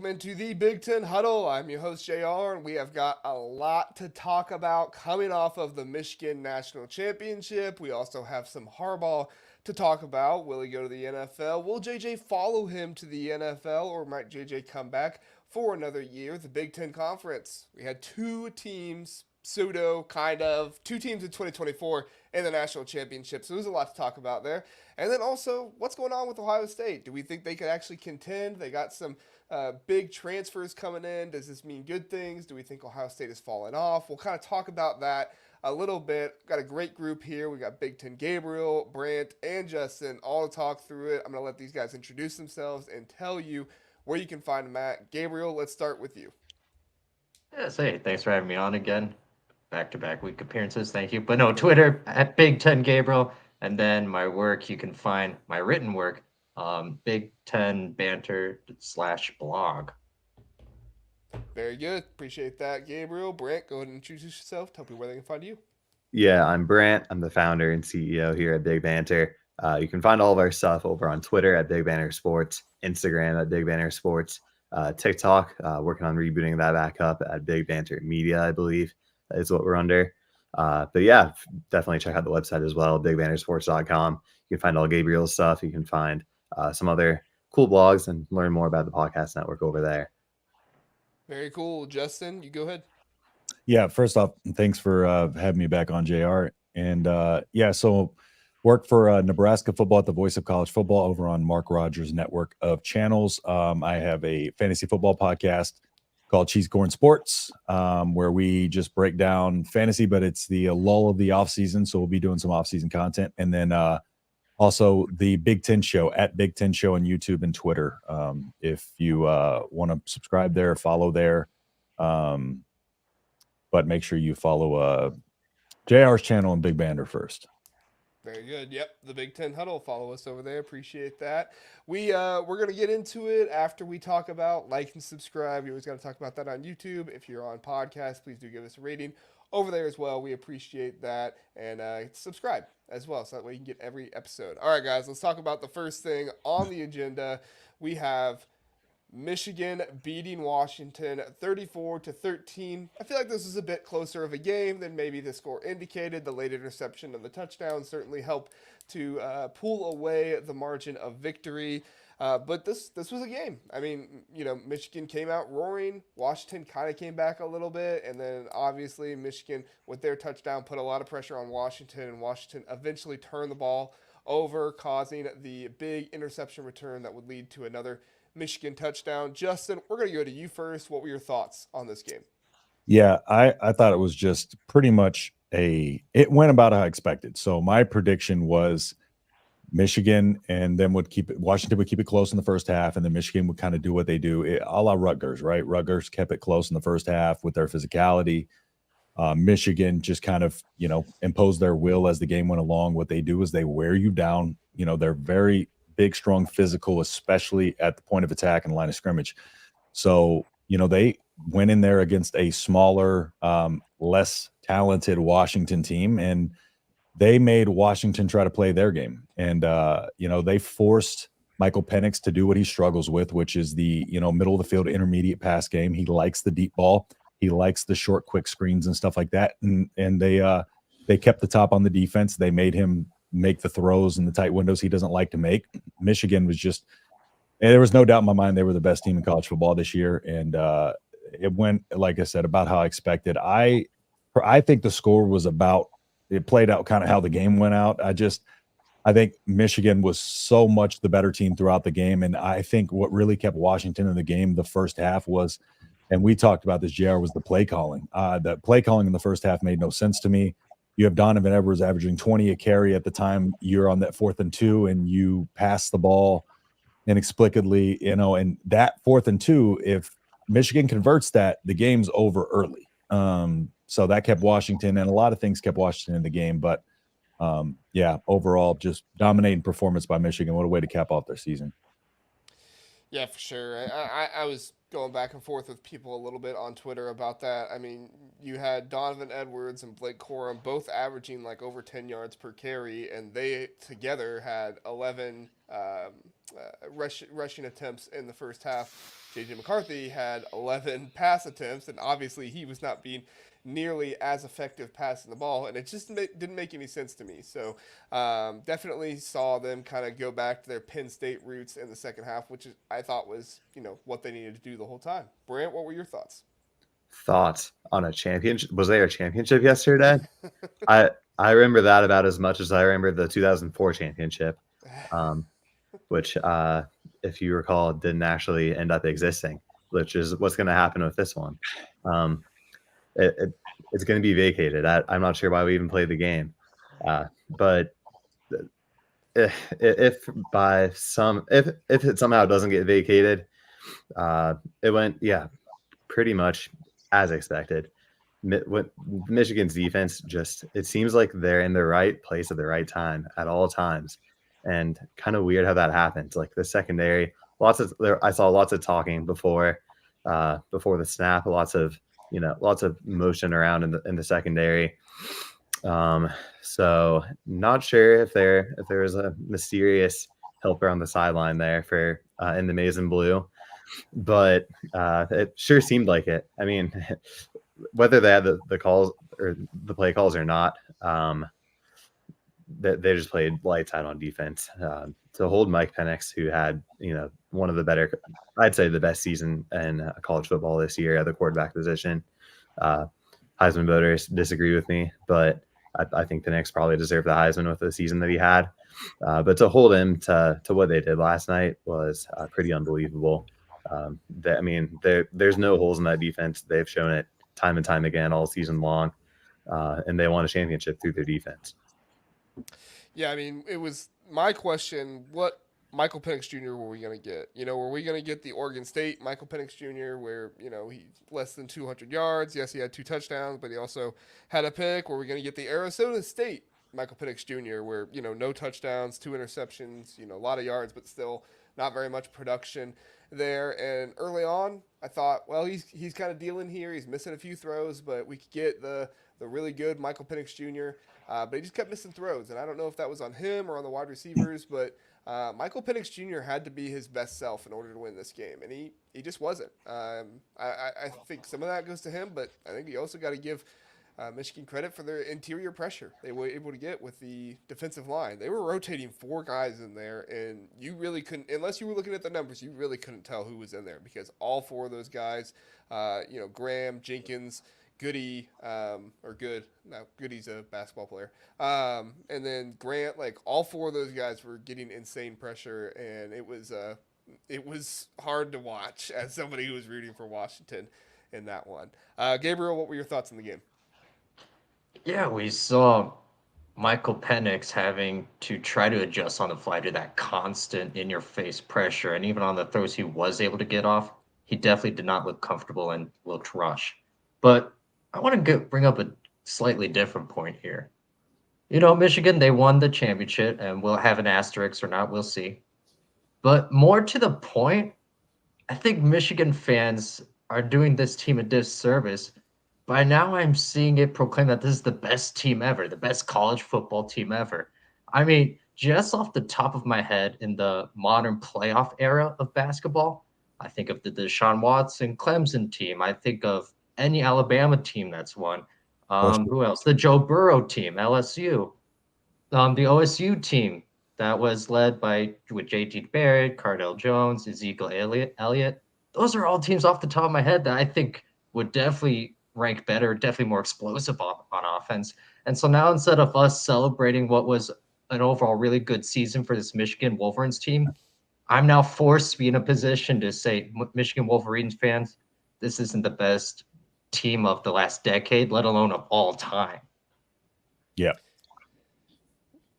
into the Big Ten Huddle. I'm your host, JR, and we have got a lot to talk about coming off of the Michigan National Championship. We also have some Harbaugh to talk about. Will he go to the NFL? Will JJ follow him to the NFL, or might JJ come back for another year? The Big Ten Conference. We had two teams, pseudo, kind of, two teams in 2024 in the national championship, so there's a lot to talk about there. And then also, what's going on with Ohio State? Do we think they could actually contend? They got some big transfers coming in. Does this mean good things? Do we think Ohio State has fallen off? We'll kind of talk about that a little bit. Got a great group here. We got Big Ten Gabriel, Brant, and Justin all to talk through it. I'm going to let these guys introduce themselves and tell you where you can find them at. Gabriel, let's start with you. Yes, hey, thanks for having me on again. Back to back week appearances, thank you. But no, Twitter at Big Ten Gabriel. And then my work, you can find my written work, Big Ten Banter / blog. Very good. Appreciate that, Gabriel. Brant, go ahead and introduce yourself. Tell people where they can find you. Yeah, I'm Brant. I'm the founder and CEO here at Big Banter. You can find all of our stuff over on Twitter at Big Banter Sports, Instagram at Big Banter Sports, TikTok, working on rebooting that back up at Big Banter Media, I believe is what we're under. But yeah, definitely check out the website as well, bigbantersports.com. You can find all Gabriel's stuff. You can find some other cool blogs and learn more about the podcast network over there. Very cool. Justin, you go ahead. Yeah, first off, thanks for having me back on, JR. And so work for Nebraska football at the Voice of College Football over on Mark Rogers' network of channels. I have a fantasy football podcast called Cheese Corn Sports, where we just break down fantasy, but it's the lull of the off season. So we'll be doing some off season content. And then also the Big Ten Show at Big Ten Show on YouTube and Twitter. If you want to subscribe there, follow there. But make sure you follow JR's channel and Big Banter first. Very good. Yep, the Big Ten Huddle. Follow us over there. Appreciate that. We're gonna get into it after we talk about like and subscribe. You always got to talk about that on YouTube. If you're on podcast, please do give us a rating over there as well. We appreciate that, and subscribe as well, so that way you can get every episode. All right, guys, let's talk about the first thing on the agenda. We have Michigan beating Washington 34-13. I feel like this is a bit closer of a game than maybe the score indicated. The late interception of the touchdown certainly helped to pull away the margin of victory. But this was a game. I mean, Michigan came out roaring. Washington kind of came back a little bit. And then obviously Michigan, with their touchdown, put a lot of pressure on Washington. And Washington eventually turned the ball over, causing the big interception return that would lead to another Michigan touchdown. Justin, we're going to go to you first. What were your thoughts on this game? Yeah, I thought it was just pretty much it went about how I expected. So my prediction was Michigan and then Washington would keep it close in the first half, and then Michigan would kind of do what they do, a la Rutgers, right? Rutgers kept it close in the first half with their physicality. Michigan just kind of, imposed their will as the game went along. What they do is they wear you down. They're very big, strong, physical, especially at the point of attack and line of scrimmage. So, they went in there against a smaller, less talented Washington team, and they made Washington try to play their game. And, they forced Michael Penix to do what he struggles with, which is the, middle of the field intermediate pass game. He likes the deep ball. He likes the short, quick screens and stuff like that. And they kept the top on the defense. They made him make the throws in the tight windows he doesn't like to make. Michigan was there was no doubt in my mind they were the best team in college football this year, and it went, like I said, about how I expected. I think the score was it played out kind of how the game went out. I think Michigan was so much the better team throughout the game, and I think what really kept Washington in the game the first half was, and we talked about this, JR, was the play calling. The play calling in the first half made no sense to me. You have Donovan Edwards averaging 20 a carry at the time you're on that 4th and 2, and you pass the ball inexplicably, and that 4th and 2, if Michigan converts that, the game's over early. So that kept Washington, and a lot of things kept Washington in the game. But overall, just dominating performance by Michigan. What a way to cap off their season. Yeah, for sure. I was going back and forth with people a little bit on Twitter about that. I mean, you had Donovan Edwards and Blake Corum both averaging like over 10 yards per carry, and they together had 11 rushing attempts in the first half. JJ McCarthy had 11 pass attempts, and obviously he was not being nearly as effective passing the ball, and it just didn't make any sense to me. So definitely saw them kind of go back to their Penn State roots in the second half, which I thought was what they needed to do the whole time. Brant, what were your thoughts? Thoughts on a championship? Was there a championship yesterday? I I remember that about as much as I remember the 2004 championship, um, which, if you recall, didn't actually end up existing, which is what's going to happen with this one. Um, it, it, it's going to be vacated. I'm not sure why we even played the game, but if by some if it somehow doesn't get vacated, it went pretty much as expected. Michigan's defense just it seems like they're in the right place at the right time at all times, and kind of weird how that happens. Like the secondary, I saw lots of talking before the snap, lots of motion around in the secondary. So not sure if there was a mysterious helper on the sideline there for in the maize and blue, but it sure seemed like it. I mean, whether they had the calls or the play calls or not, they just played lights out on defense to hold Mike Penix, who had one of the better, I'd say the best season in college football this year at the quarterback position. Heisman voters disagree with me, but I think Penix probably deserved the Heisman with the season that he had. But to hold him to what they did last night was pretty unbelievable. There's no holes in that defense. They've shown it time and time again all season long, and they won a championship through their defense. Yeah, I mean, it was my question. What Michael Penix Jr. were we going to get? Were we going to get the Oregon State Michael Penix Jr., where, he's less than 200 yards? Yes, he had 2 touchdowns, but he also had a pick. Were we going to get the Arizona State Michael Penix Jr., where, no touchdowns, 2 interceptions, a lot of yards, but still not very much production there? And early on, I thought, well, he's kind of dealing here. He's missing a few throws, but we could get the really good Michael Penix Jr., but he just kept missing throws, and I don't know if that was on him or on the wide receivers, but Michael Penix Jr. had to be his best self in order to win this game, and he just wasn't. I think some of that goes to him, but I think you also got to give Michigan credit for their interior pressure they were able to get with the defensive line. They were rotating 4 guys in there, and you really couldn't, unless you were looking at the numbers, you really couldn't tell who was in there because all 4 of those guys, Graham, Jenkins, Goody, or Good. No, Goody's a basketball player. And then Grant, like all 4 of those guys were getting insane pressure, and it was hard to watch as somebody who was rooting for Washington in that one. Gabriel, what were your thoughts on the game? Yeah, we saw Michael Penix having to try to adjust on the fly to that constant in-your-face pressure, and even on the throws he was able to get off, he definitely did not look comfortable and looked rushed. But I want to bring up a slightly different point here. Michigan, they won the championship, and we'll have an asterisk or not, we'll see. But more to the point, I think Michigan fans are doing this team a disservice. By now, I'm seeing it proclaimed that this is the best team ever, the best college football team ever. I mean, just off the top of my head, in the modern playoff era of basketball, I think of the Deshaun Watson Clemson team. I think of any Alabama team that's won. Who else? The Joe Burrow team, LSU. The OSU team that was led with J.T. Barrett, Cardell Jones, Ezekiel Elliott. Those are all teams off the top of my head that I think would definitely rank better, definitely more explosive on offense. And so now instead of us celebrating what was an overall really good season for this Michigan Wolverines team, I'm now forced to be in a position to say, Michigan Wolverines fans, this isn't the best team of the last decade, let alone of all time. Yeah.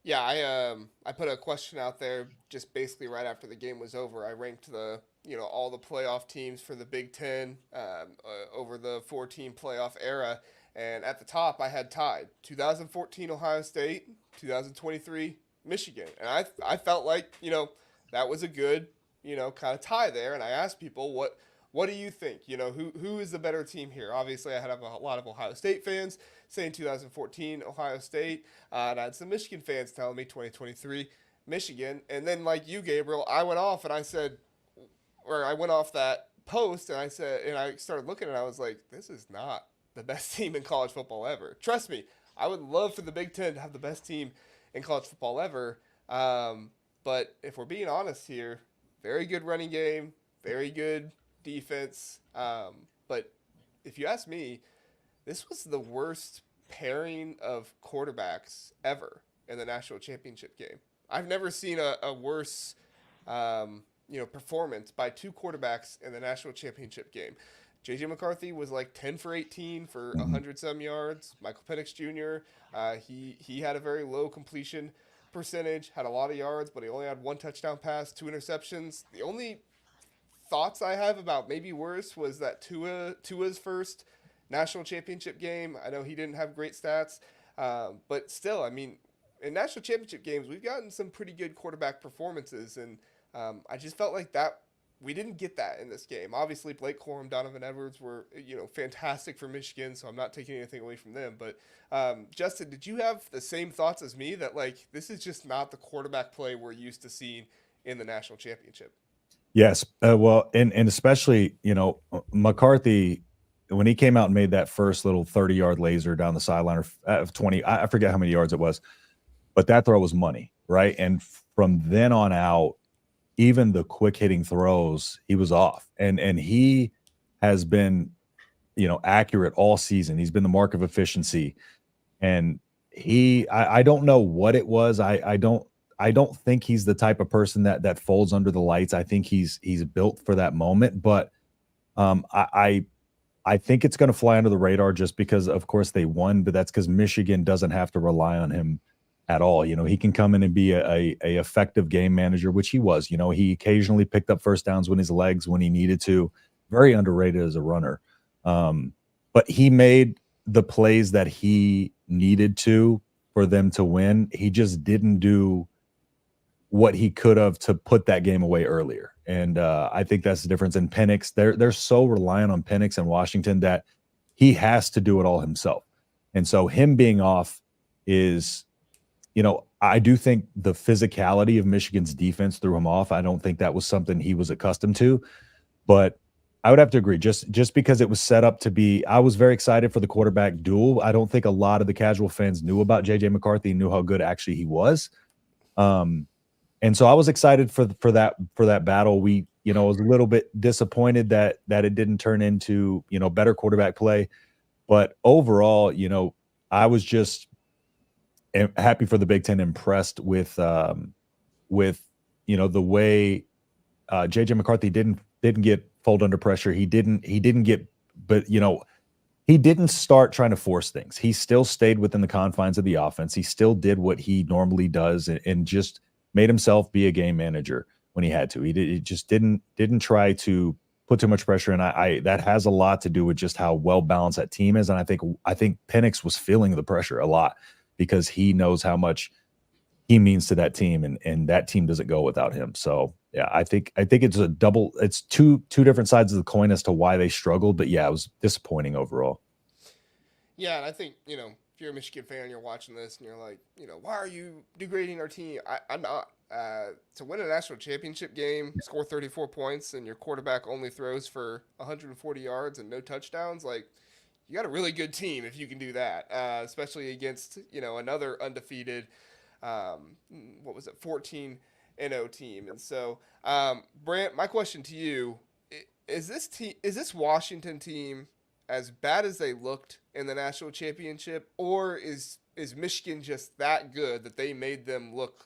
Yeah, I put a question out there just basically right after the game was over. I ranked all the playoff teams for the Big Ten over the 4-team playoff era, and at the top I had tied 2014 Ohio State, 2023 Michigan, and I felt like that was a good kind of tie there, and I asked people, what do you think? Who is the better team here? Obviously, I had a lot of Ohio State fans saying 2014 Ohio State, and I had some Michigan fans telling me 2023 Michigan. And then, like you, Gabriel, I went off and I said, or I went off that post and I said, and I started looking and I was like, this is not the best team in college football ever. Trust me, I would love for the Big Ten to have the best team in college football ever. But if we're being honest here, very good running game, very good defense. But if you ask me, this was the worst pairing of quarterbacks ever in the national championship game. I've never seen a worse, performance by two quarterbacks in the national championship game. J.J. McCarthy was like 10 for 18 for 100 some yards. Michael Penix Jr., he had a very low completion percentage, had a lot of yards, but he only had one touchdown pass, 2 interceptions. The only thoughts I have about maybe worse was that Tua's first national championship game. I know he didn't have great stats, but still, I mean, in national championship games, we've gotten some pretty good quarterback performances, and I just felt like that we didn't get that in this game. Obviously, Blake Corum, Donovan Edwards were fantastic for Michigan, so I'm not taking anything away from them. But Justin, did you have the same thoughts as me that like this is just not the quarterback play we're used to seeing in the national championship? Yes. Well, and especially, McCarthy, when he came out and made that first little 30-yard laser down the sideline of 20, I forget how many yards it was, but that throw was money, right? And from then on out, even the quick hitting throws, he was off. And he has been, accurate all season. He's been the mark of efficiency. And I don't know what it was. I don't think he's the type of person that folds under the lights. I think he's built for that moment, but I think it's going to fly under the radar just because, of course, they won, but that's because Michigan doesn't have to rely on him at all. He can come in and be a effective game manager, which he was. He occasionally picked up first downs when his legs when he needed to. Very underrated as a runner, but he made the plays that he needed to for them to win. He just didn't do what he could have to put that game away earlier. And I think that's the difference in Penix. They're so reliant on Penix in Washington that he has to do it all himself. And so him being off is, I do think the physicality of Michigan's defense threw him off. I don't think that was something he was accustomed to, but I would have to agree just because it was set up to be, I was very excited for the quarterback duel. I don't think a lot of the casual fans knew about J.J. McCarthy, knew how good actually he was. And so I was excited for that battle. I was a little bit disappointed that it didn't turn into, better quarterback play, but overall, I was just happy for the Big Ten, impressed with the way J.J. McCarthy didn't get fold under pressure. He didn't get, but he didn't start trying to force things. He still stayed within the confines of the offense. He still did what he normally does and just made himself be a game manager when he had to. He just didn't try to put too much pressure. And I that has a lot to do with just how well balanced that team is. And I think Penix was feeling the pressure a lot because he knows how much he means to that team, and that team doesn't go without him. So yeah, I think it's two different sides of the coin as to why they struggled. But yeah, it was disappointing overall. Yeah, and I think, if you're a Michigan fan and you're watching this and you're like, why are you degrading our team? I'm not. To win a national championship game, score 34 points, and your quarterback only throws for 140 yards and no touchdowns, like, you got a really good team if you can do that, especially against, another undefeated, 14-0 team. And so, Brant, my question to you, is this Washington team as bad as they looked in the national championship, or is Michigan just that good that they made them look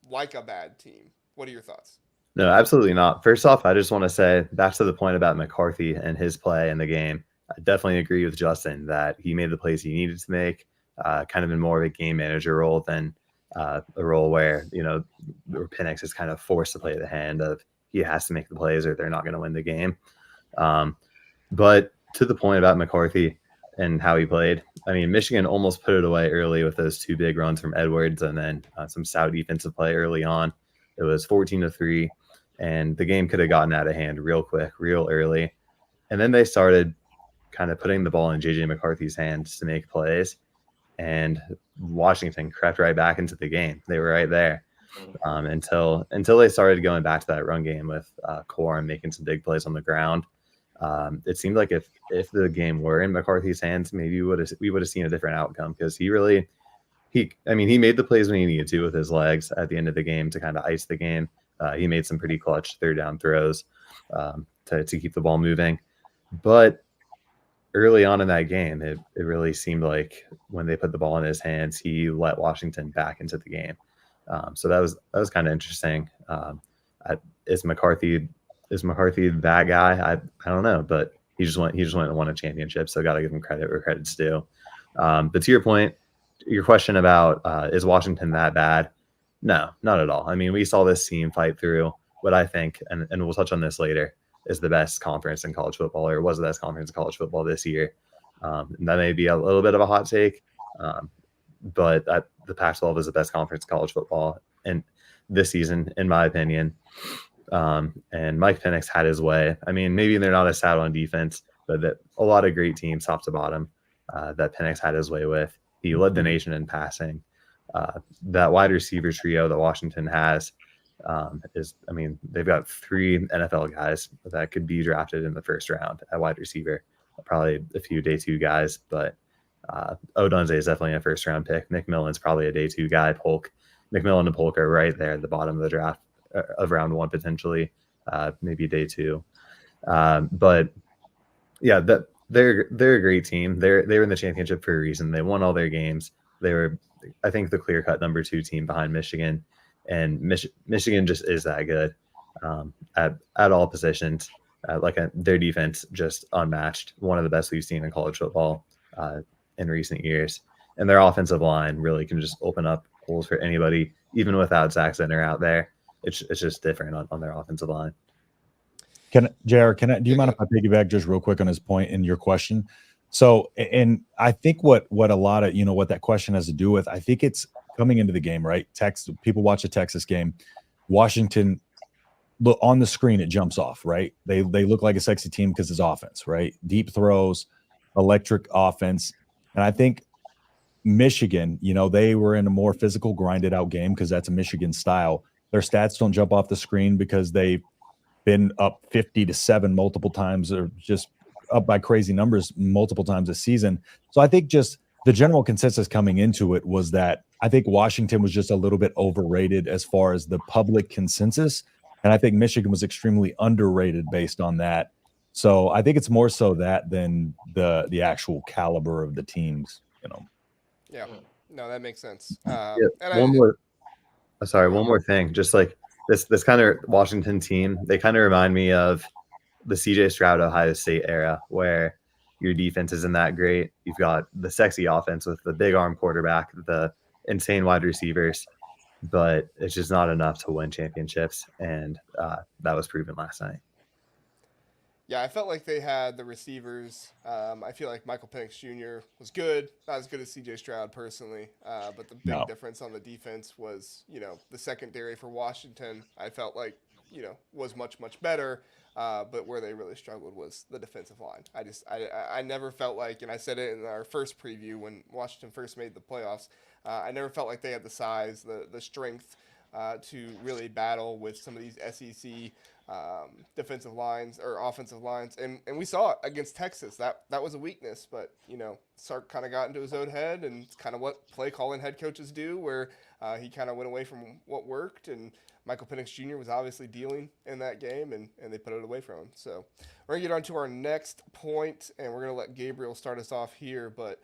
like a bad team? What are your thoughts? No, absolutely not. First off, I just want to say back to the point about McCarthy and his play in the game. I definitely agree with Justin that he made the plays he needed to make, kind of in more of a game manager role than a role where, Penix is kind of forced to play the hand of he has to make the plays or they're not going to win the game. But to the point about McCarthy and how he played, I mean, Michigan almost put it away early with those two big runs from Edwards and then some stout defensive play early on. It was 14-3. and the game could have gotten out of hand real quick, real early. And then they started kind of putting the ball in JJ McCarthy's hands to make plays, and Washington crept right back into the game. They were right there until they started going back to that run game with Core and making some big plays on the ground. It seemed like if the game were in McCarthy's hands, maybe we would have seen a different outcome, because he made the plays when he needed to with his legs at the end of the game to kind of ice the game. He made some pretty clutch third down throws to keep the ball moving. But early on in that game, it really seemed like when they put the ball in his hands, he let Washington back into the game. So that was kind of interesting. Is McCarthy that guy? I don't know, but he just went and won a championship, so got to give him credit where credit's due. But to your point, your question about is Washington that bad? No, not at all. I mean, we saw this team fight through what I think, and we'll touch on this later, is the best conference in college football, or was the best conference in college football this year. And that may be a little bit of a hot take, but the Pac-12 is the best conference in college football and this season, in my opinion. And Mike Penix had his way. I mean, maybe they're not as stout on defense, but that a lot of great teams, top to bottom, that Penix had his way with. He led the nation in passing. That wide receiver trio that Washington has they've got 3 NFL guys that could be drafted in the first round at wide receiver, probably a few day 2 guys, but Odunze is definitely a first round pick. McMillan's probably a day 2 guy. McMillan and Polk are right there at the bottom of the draft of round 1, potentially, maybe day 2. But yeah, they're a great team. They were in the championship for a reason. They won all their games. They were, I think, the clear-cut number 2 team behind Michigan, and Michigan just is that good at all positions. Their defense just unmatched, one of the best we've seen in college football in recent years, and their offensive line really can just open up holes for anybody, even without Zach Zenner out there. It's just different on their offensive line. Do you mind if I piggyback just real quick on his point in your question? So, and I think what a lot of, what that question has to do with, I think it's coming into the game, right? People watch a Texas game, Washington, look on the screen, it jumps off, right? They look like a sexy team because it's offense, right? Deep throws, electric offense. And I think Michigan, they were in a more physical, grinded out game because that's a Michigan style. Their stats don't jump off the screen because they've been up 50-7 multiple times, or just up by crazy numbers multiple times this season. So I think just the general consensus coming into it was that I think Washington was just a little bit overrated as far as the public consensus. And I think Michigan was extremely underrated based on that. So I think it's more so that than the actual caliber of the teams, Yeah, no, that makes sense. One more thing. Just like this kind of Washington team, they kind of remind me of the CJ Stroud Ohio State era, where your defense isn't that great. You've got the sexy offense with the big arm quarterback, the insane wide receivers, but it's just not enough to win championships. And that was proven last night. Yeah, I felt like they had the receivers. I feel like Michael Penix Jr. was good, not as good as C.J. Stroud personally, but the big difference on the defense was, the secondary for Washington. I felt like, was much, much better, but where they really struggled was the defensive line. I never felt like, and I said it in our first preview when Washington first made the playoffs, I never felt like they had the size, the strength to really battle with some of these SEC defensive lines or offensive lines, and we saw it against Texas. That was a weakness, but Sark kind of got into his own head, and it's kind of what play calling head coaches do, where he kind of went away from what worked, and Michael Penix Jr. was obviously dealing in that game, and they put it away from him. So we're gonna get on to our next point, and we're gonna let Gabriel start us off here. But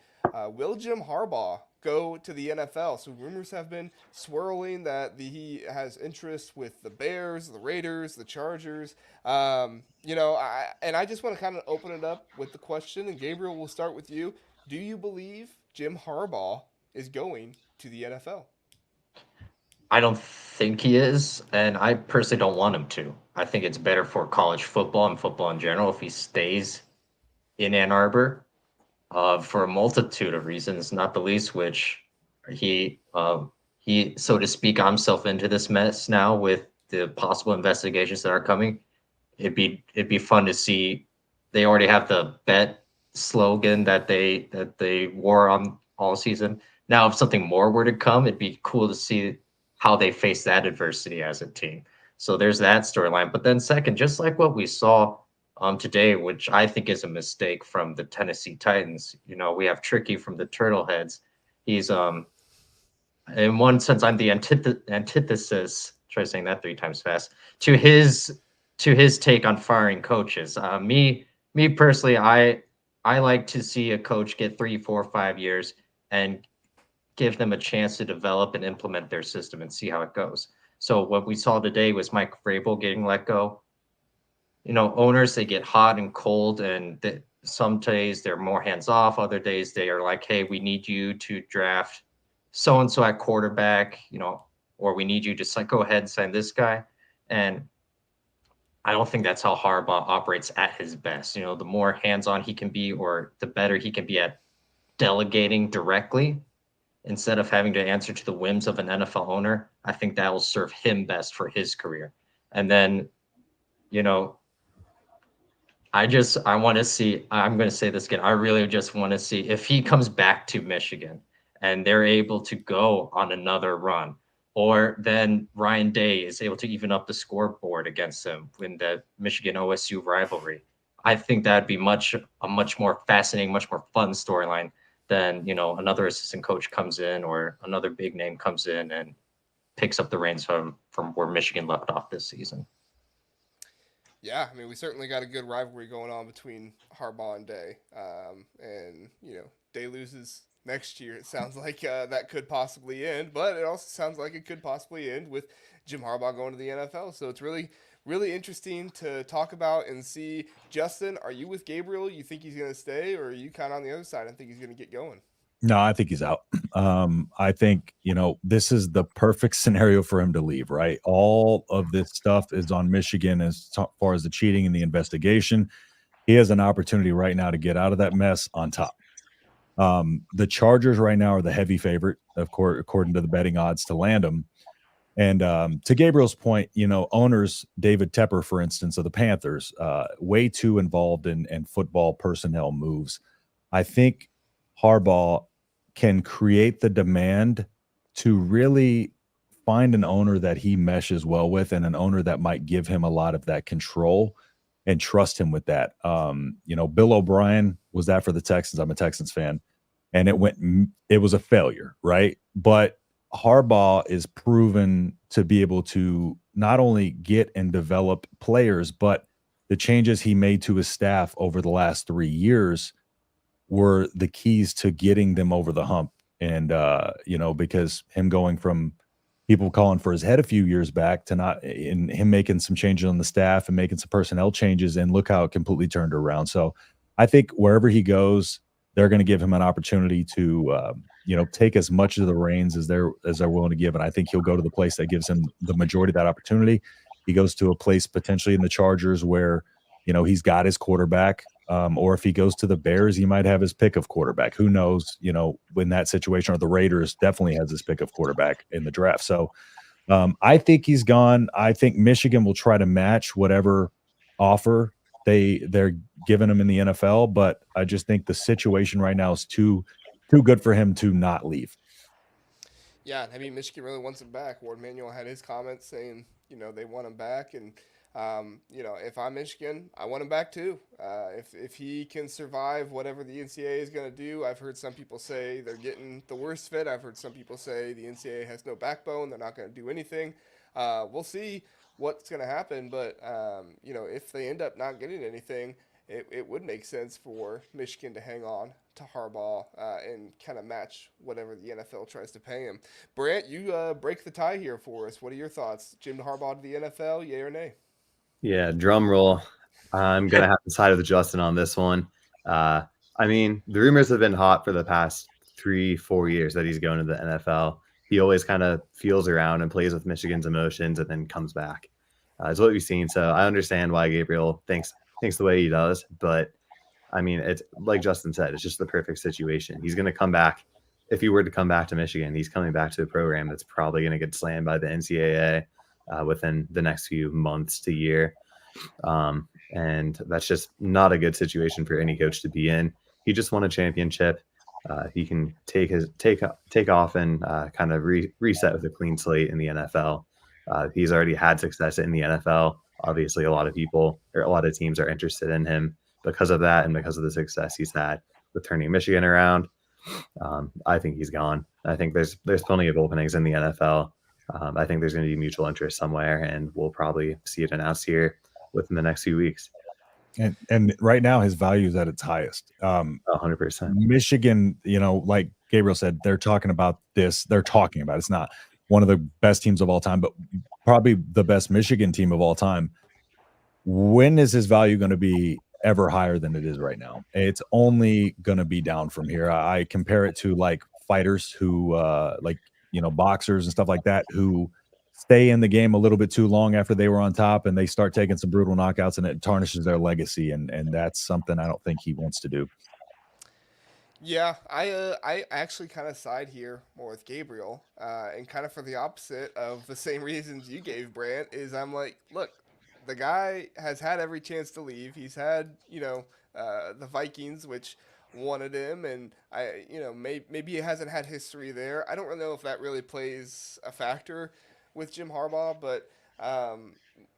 will Jim Harbaugh go to the NFL? So rumors have been swirling that he has interest with the Bears, the Raiders, the Chargers. I just want to kind of open it up with the question, and Gabriel, we'll start with you. Do you believe Jim Harbaugh is going to the NFL? I don't think he is, and I personally don't want him to. I think it's better for college football and football in general if he stays in Ann Arbor. For a multitude of reasons, not the least which he, so to speak, himself into this mess now with the possible investigations that are coming, it'd be fun to see. They already have the bet slogan that they wore on all season. Now, if something more were to come, it'd be cool to see how they face that adversity as a team. So there's that storyline. But then second, just like what we saw today, which I think is a mistake from the Tennessee Titans. You know, we have Tricky from the Turtleheads. He's in one sense, I'm the antithesis. Try saying that 3 times fast to his take on firing coaches. Me personally, I like to see a coach get 3, 4, 5 years and give them a chance to develop and implement their system and see how it goes. So what we saw today was Mike Vrabel getting let go. You know, owners, they get hot and cold, and some days they're more hands off. Other days they are like, hey, we need you to draft so-and-so at quarterback, you know, or we need you to go ahead and sign this guy. And I don't think that's how Harbaugh operates at his best. You know, the more hands-on he can be, or the better he can be at delegating directly instead of having to answer to the whims of an NFL owner. I think that will serve him best for his career. And then, you know, I want to see, I'm going to say this again. I really just want to see if he comes back to Michigan and they're able to go on another run, or then Ryan Day is able to even up the scoreboard against him in the Michigan OSU rivalry. I think that'd be a much more fascinating, much more fun storyline than, you know, another assistant coach comes in or another big name comes in and picks up the reins from where Michigan left off this season. Yeah, I mean, we certainly got a good rivalry going on between Harbaugh and Day. And, you know, Day loses next year. It sounds like that could possibly end, but it also sounds like it could possibly end with Jim Harbaugh going to the NFL. So it's really, really interesting to talk about and see. Justin, are you with Gabriel? You think he's going to stay, or are you kind of on the other side and think he's going to get going? No, I think he's out. I think, you know, this is the perfect scenario for him to leave, right? All of this stuff is on Michigan as far as the cheating and the investigation. He has an opportunity right now to get out of that mess on top. The Chargers right now are the heavy favorite, of course, according to the betting odds to land him. And to Gabriel's point, you know, owners, David Tepper, for instance, of the Panthers, way too involved in football personnel moves. I think Harbaugh can create the demand to really find an owner that he meshes well with, and an owner that might give him a lot of that control and trust him with that. You know, Bill O'Brien was that for the Texans. I'm a Texans fan, and it was a failure, right? But Harbaugh is proven to be able to not only get and develop players, but the changes he made to his staff over the last 3 years were the keys to getting them over the hump. And, you know, because him going from people calling for his head a few years back to not, in him making some changes on the staff and making some personnel changes, and look how it completely turned around. So I think wherever he goes, they're going to give him an opportunity to, you know, take as much of the reins as they're willing to give. And I think he'll go to the place that gives him the majority of that opportunity. He goes to a place potentially in the Chargers where, you know, he's got his quarterback. Or if he goes to the Bears, he might have his pick of quarterback. Who knows, you know, in that situation, or the Raiders definitely has his pick of quarterback in the draft. So I think he's gone. I think Michigan will try to match whatever offer they're giving him in the NFL, but I just think the situation right now is too good for him to not leave. Yeah, I mean, Michigan really wants him back. Ward Manuel had his comments saying, you know, they want him back. And, you know, if I'm Michigan, I want him back too. If he can survive whatever the NCAA is going to do, I've heard some people say they're getting the worst fit. I've heard some people say the NCAA has no backbone. They're not going to do anything. We'll see what's going to happen. But, you know, if they end up not getting anything, it would make sense for Michigan to hang on to Harbaugh and kind of match whatever the NFL tries to pay him. Brant, you break the tie here for us. What are your thoughts? Jim Harbaugh to the NFL, yay or nay? Yeah, drum roll. I'm going to have to side with Justin on this one. I mean, the rumors have been hot for the past 3-4 years that he's going to the NFL. He always kind of feels around and plays with Michigan's emotions and then comes back. Is what we've seen. So I understand why Gabriel thinks the way he does. But, I mean, it's like Justin said, it's just the perfect situation. He's going to come back. If he were to come back to Michigan, he's coming back to a program that's probably going to get slammed by the NCAA. within the next few months to year. And that's just not a good situation for any coach to be in. He just won a championship. He can take off and kind of reset with a clean slate in the NFL. He's already had success in the NFL. Obviously, a lot of teams are interested in him because of that and because of the success he's had with turning Michigan around. I think he's gone. I think there's plenty of openings in the NFL. I think there's going to be mutual interest somewhere, and we'll probably see it announced here within the next few weeks. And right now his value is at its highest. 100%. Michigan, like Gabriel said, they're talking about this. They're talking about it's not one of the best teams of all time, but probably the best Michigan team of all time. When is his value going to be ever higher than it is right now? It's only going to be down from here. I compare it to like fighters who boxers and stuff like that who stay in the game a little bit too long after they were on top and they start taking some brutal knockouts, and it tarnishes their legacy. And that's something I don't think he wants to do. Yeah, I actually kind of side here more with Gabriel, and kind of for the opposite of the same reasons you gave, Brant, is I'm like, look, the guy has had every chance to leave. He's had, the Vikings, which wanted him, and maybe he hasn't had history there. I don't really know if that really plays a factor with Jim Harbaugh, but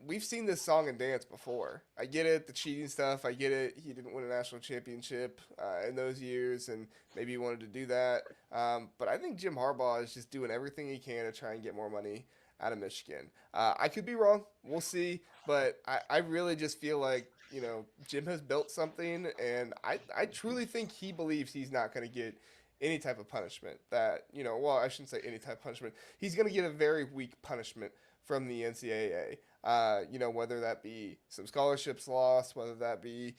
we've seen this song and dance before. I get it, the cheating stuff. I get it. He didn't win a national championship in those years, and maybe he wanted to do that. But I think Jim Harbaugh is just doing everything he can to try and get more money out of Michigan. I could be wrong. We'll see. But I really just feel like, Jim has built something, and I truly think he believes he's not going to get any type of punishment that, I shouldn't say any type of punishment. He's going to get a very weak punishment from the NCAA. Whether that be some scholarships lost, whether that be,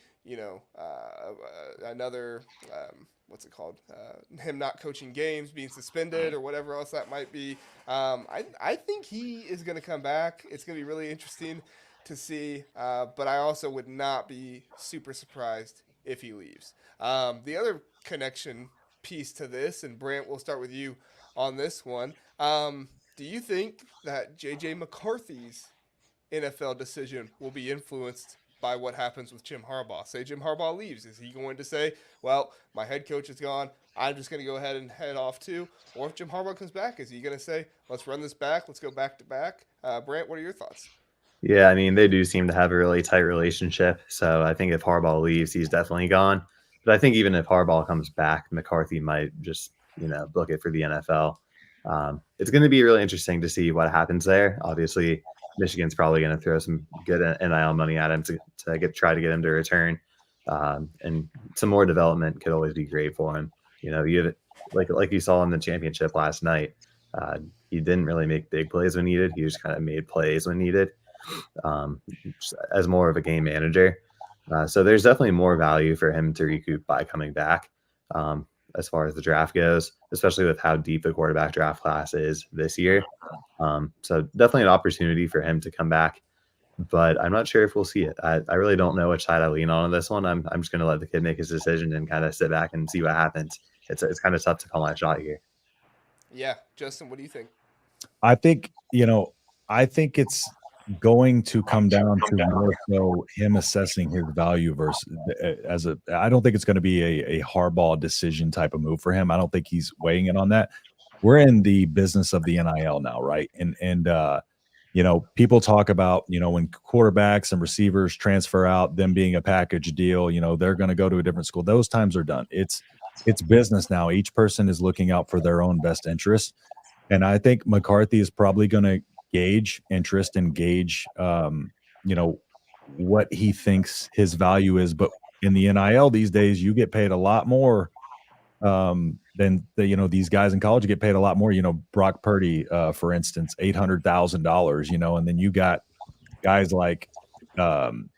another, him not coaching games, being suspended, or whatever else that might be. I think he is going to come back. It's going to be really interesting to see, but I also would not be super surprised if he leaves. The other connection piece to this, and Brant, we'll start with you on this one. Do you think that J.J. McCarthy's NFL decision will be influenced by what happens with Jim Harbaugh? Say Jim Harbaugh leaves. Is he going to say, well, my head coach is gone, I'm just going to go ahead and head off too? Or if Jim Harbaugh comes back, is he going to say, let's run this back, let's go back to back? Brant, what are your thoughts? Yeah, I mean, they do seem to have a really tight relationship. So I think if Harbaugh leaves, he's definitely gone. But I think even if Harbaugh comes back, McCarthy might just, book it for the NFL. It's going to be really interesting to see what happens there. Obviously, Michigan's probably going to throw some good NIL money at him to try to get him to return. And some more development could always be great for him. You have, like you saw in the championship last night, he didn't really make big plays when needed. He just kind of made plays when needed, as more of a game manager. So there's definitely more value for him to recoup by coming back, as far as the draft goes, especially with how deep the quarterback draft class is this year. So definitely an opportunity for him to come back, but I'm not sure if we'll see it. I really don't know which side I lean on this one. I'm just going to let the kid make his decision and kind of sit back and see what happens. It's kind of tough to call my shot here. Yeah. Justin, what do you think? I think it's going to come down to more so him assessing his value versus I don't think it's going to be a Harbaugh decision type of move for him. I don't think he's weighing in on that. We're in the business of the NIL now, right? And people talk about, when quarterbacks and receivers transfer out, them being a package deal, they're going to go to a different school. Those times are done. It's business now. Each person is looking out for their own best interests. And I think McCarthy is probably going to gauge interest and gauge, what he thinks his value is. But in the NIL these days, you get paid a lot more than these guys in college get paid a lot more. Brock Purdy, for instance, $800,000. And then you got guys like, Dylan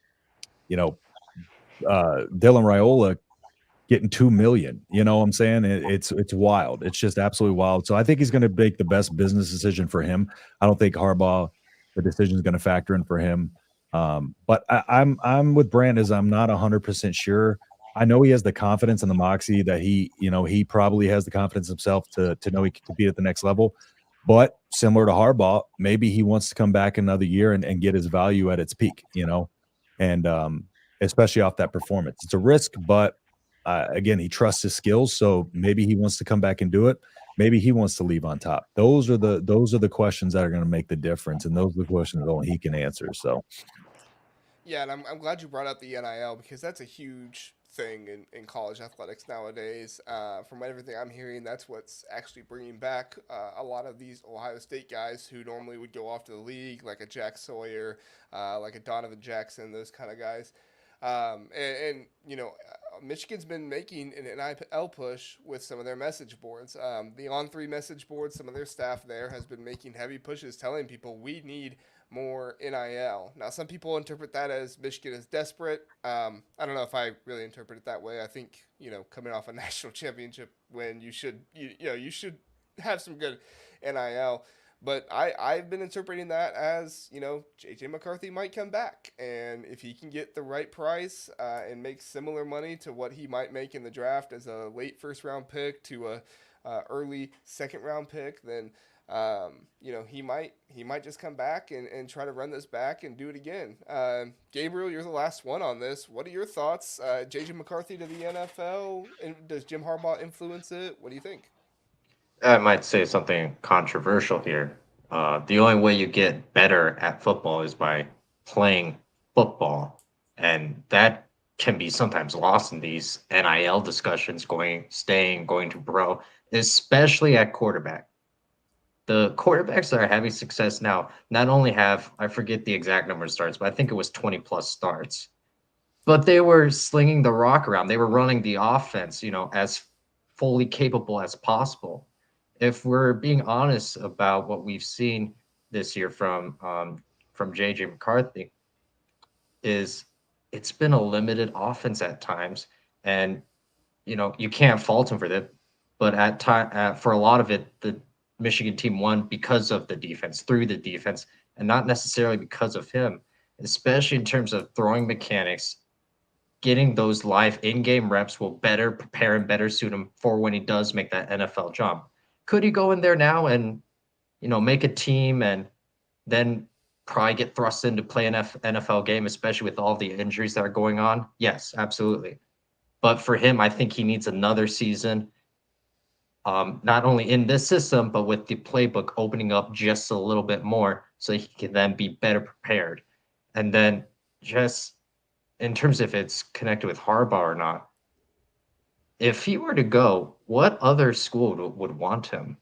Raiola getting $2 million. You know what I'm saying? It's wild. It's just absolutely wild. So I think he's going to make the best business decision for him. I don't think Harbaugh, the decision is going to factor in for him. But I'm with Brant, as I'm not 100% sure. I know he has the confidence and the moxie that he probably has the confidence himself to know he can compete at the next level. But similar to Harbaugh, maybe he wants to come back another year and get his value at its peak, and especially off that performance. It's a risk, but again, he trusts his skills, so maybe he wants to come back and do it. Maybe he wants to leave on top. Those are the questions that are going to make the difference, and those are the questions only he can answer. So Yeah, and I'm glad you brought up the NIL because that's a huge thing in college athletics nowadays. From everything I'm hearing, that's what's actually bringing back a lot of these Ohio State guys who normally would go off to the league, like a Jack Sawyer, like a Donovan Jackson, those kind of guys. Michigan's been making an NIL push with some of their message boards. The On3 message board, some of their staff there has been making heavy pushes telling people we need more NIL. Now, some people interpret that as Michigan is desperate. I don't know if I really interpret it that way. I think coming off a national championship win, you should you should have some good NIL. But I've been interpreting that as, J.J. McCarthy might come back. And if he can get the right price and make similar money to what he might make in the draft as a late first-round pick to a early second-round pick, then, he might just come back and try to run this back and do it again. Gabriel, you're the last one on this. What are your thoughts? J.J. McCarthy to the NFL? And does Jim Harbaugh influence it? What do you think? I might say something controversial here. The only way you get better at football is by playing football, and that can be sometimes lost in these NIL discussions, going to pro, especially at quarterback. The quarterbacks that are having success now not only have, I forget the exact number of starts, but I think it was 20 plus starts, but they were slinging the rock around. They were running the offense, as fully capable as possible. If we're being honest about what we've seen this year from JJ McCarthy, is it's been a limited offense at times, and you can't fault him for that. But at time for a lot of it, the Michigan team won because of the defense, through the defense, and not necessarily because of him. Especially in terms of throwing mechanics, getting those live in-game reps will better prepare and better suit him for when he does make that NFL jump. Could he go in there now and make a team and then probably get thrust into play an NFL game, especially with all the injuries that are going on? Yes, absolutely. But for him, I think he needs another season, not only in this system, but with the playbook opening up just a little bit more so he can then be better prepared. And then just in terms of if it's connected with Harbaugh or not, if he were to go, what other school would want him?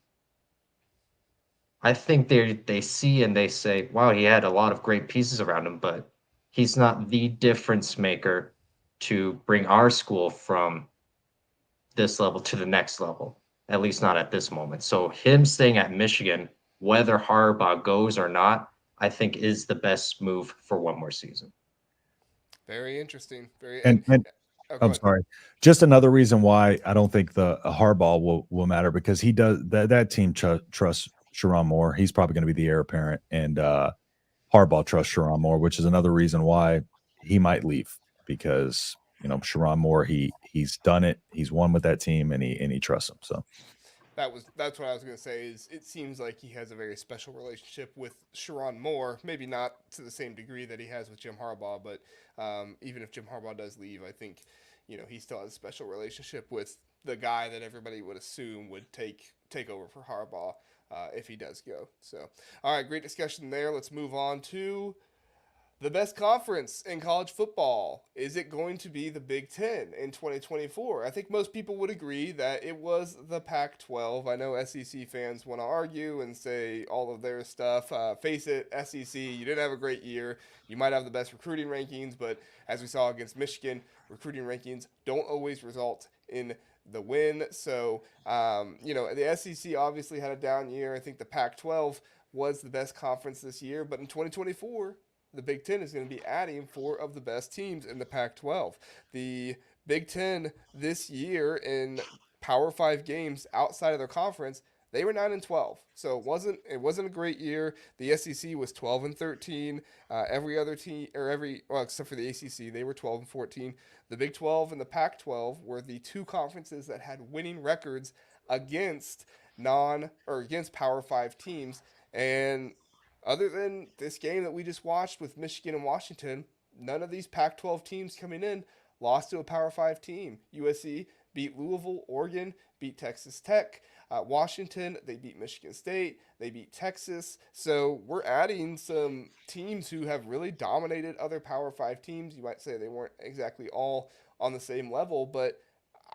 I think they see and they say, wow, he had a lot of great pieces around him, but he's not the difference maker to bring our school from this level to the next level, at least not at this moment. So him staying at Michigan, whether Harbaugh goes or not, I think is the best move for one more season. Very interesting. and Oh, go I'm ahead. sorry. Just another reason why I don't think the Harbaugh will matter, because he does that team trusts Sharon Moore. He's probably going to be the heir apparent, and Harbaugh trusts Sharon Moore, which is another reason why he might leave, because Sharon Moore, he's done it. He's won with that team, and he trusts him. So That's what I was going to say. Is it seems like he has a very special relationship with Sharon Moore. Maybe not to the same degree that he has with Jim Harbaugh, but even if Jim Harbaugh does leave, I think he still has a special relationship with the guy that everybody would assume would take over for Harbaugh if he does go. So, all right, great discussion there. Let's move on to the best conference in college football. Is it going to be the Big Ten in 2024? I think most people would agree that it was the Pac 12. I know SEC fans want to argue and say all of their stuff. Face it, SEC, you didn't have a great year. You might have the best recruiting rankings, but as we saw against Michigan, recruiting rankings don't always result in the win. So, the SEC obviously had a down year. I think the Pac 12 was the best conference this year, but in 2024, the Big Ten is going to be adding four of the best teams in the Pac 12. The Big Ten this year in Power 5 games outside of their conference, they were 9-12. So it wasn't a great year. The SEC was 12-13. Every other team, except for the ACC, they were 12-14. The Big 12 and the Pac 12 were the two conferences that had winning records against against Power 5 teams. And other than this game that we just watched with Michigan and Washington, none of these Pac-12 teams coming in lost to a Power 5 team. USC beat Louisville, Oregon beat Texas Tech. Washington, they beat Michigan State. They beat Texas. So we're adding some teams who have really dominated other Power 5 teams. You might say they weren't exactly all on the same level, but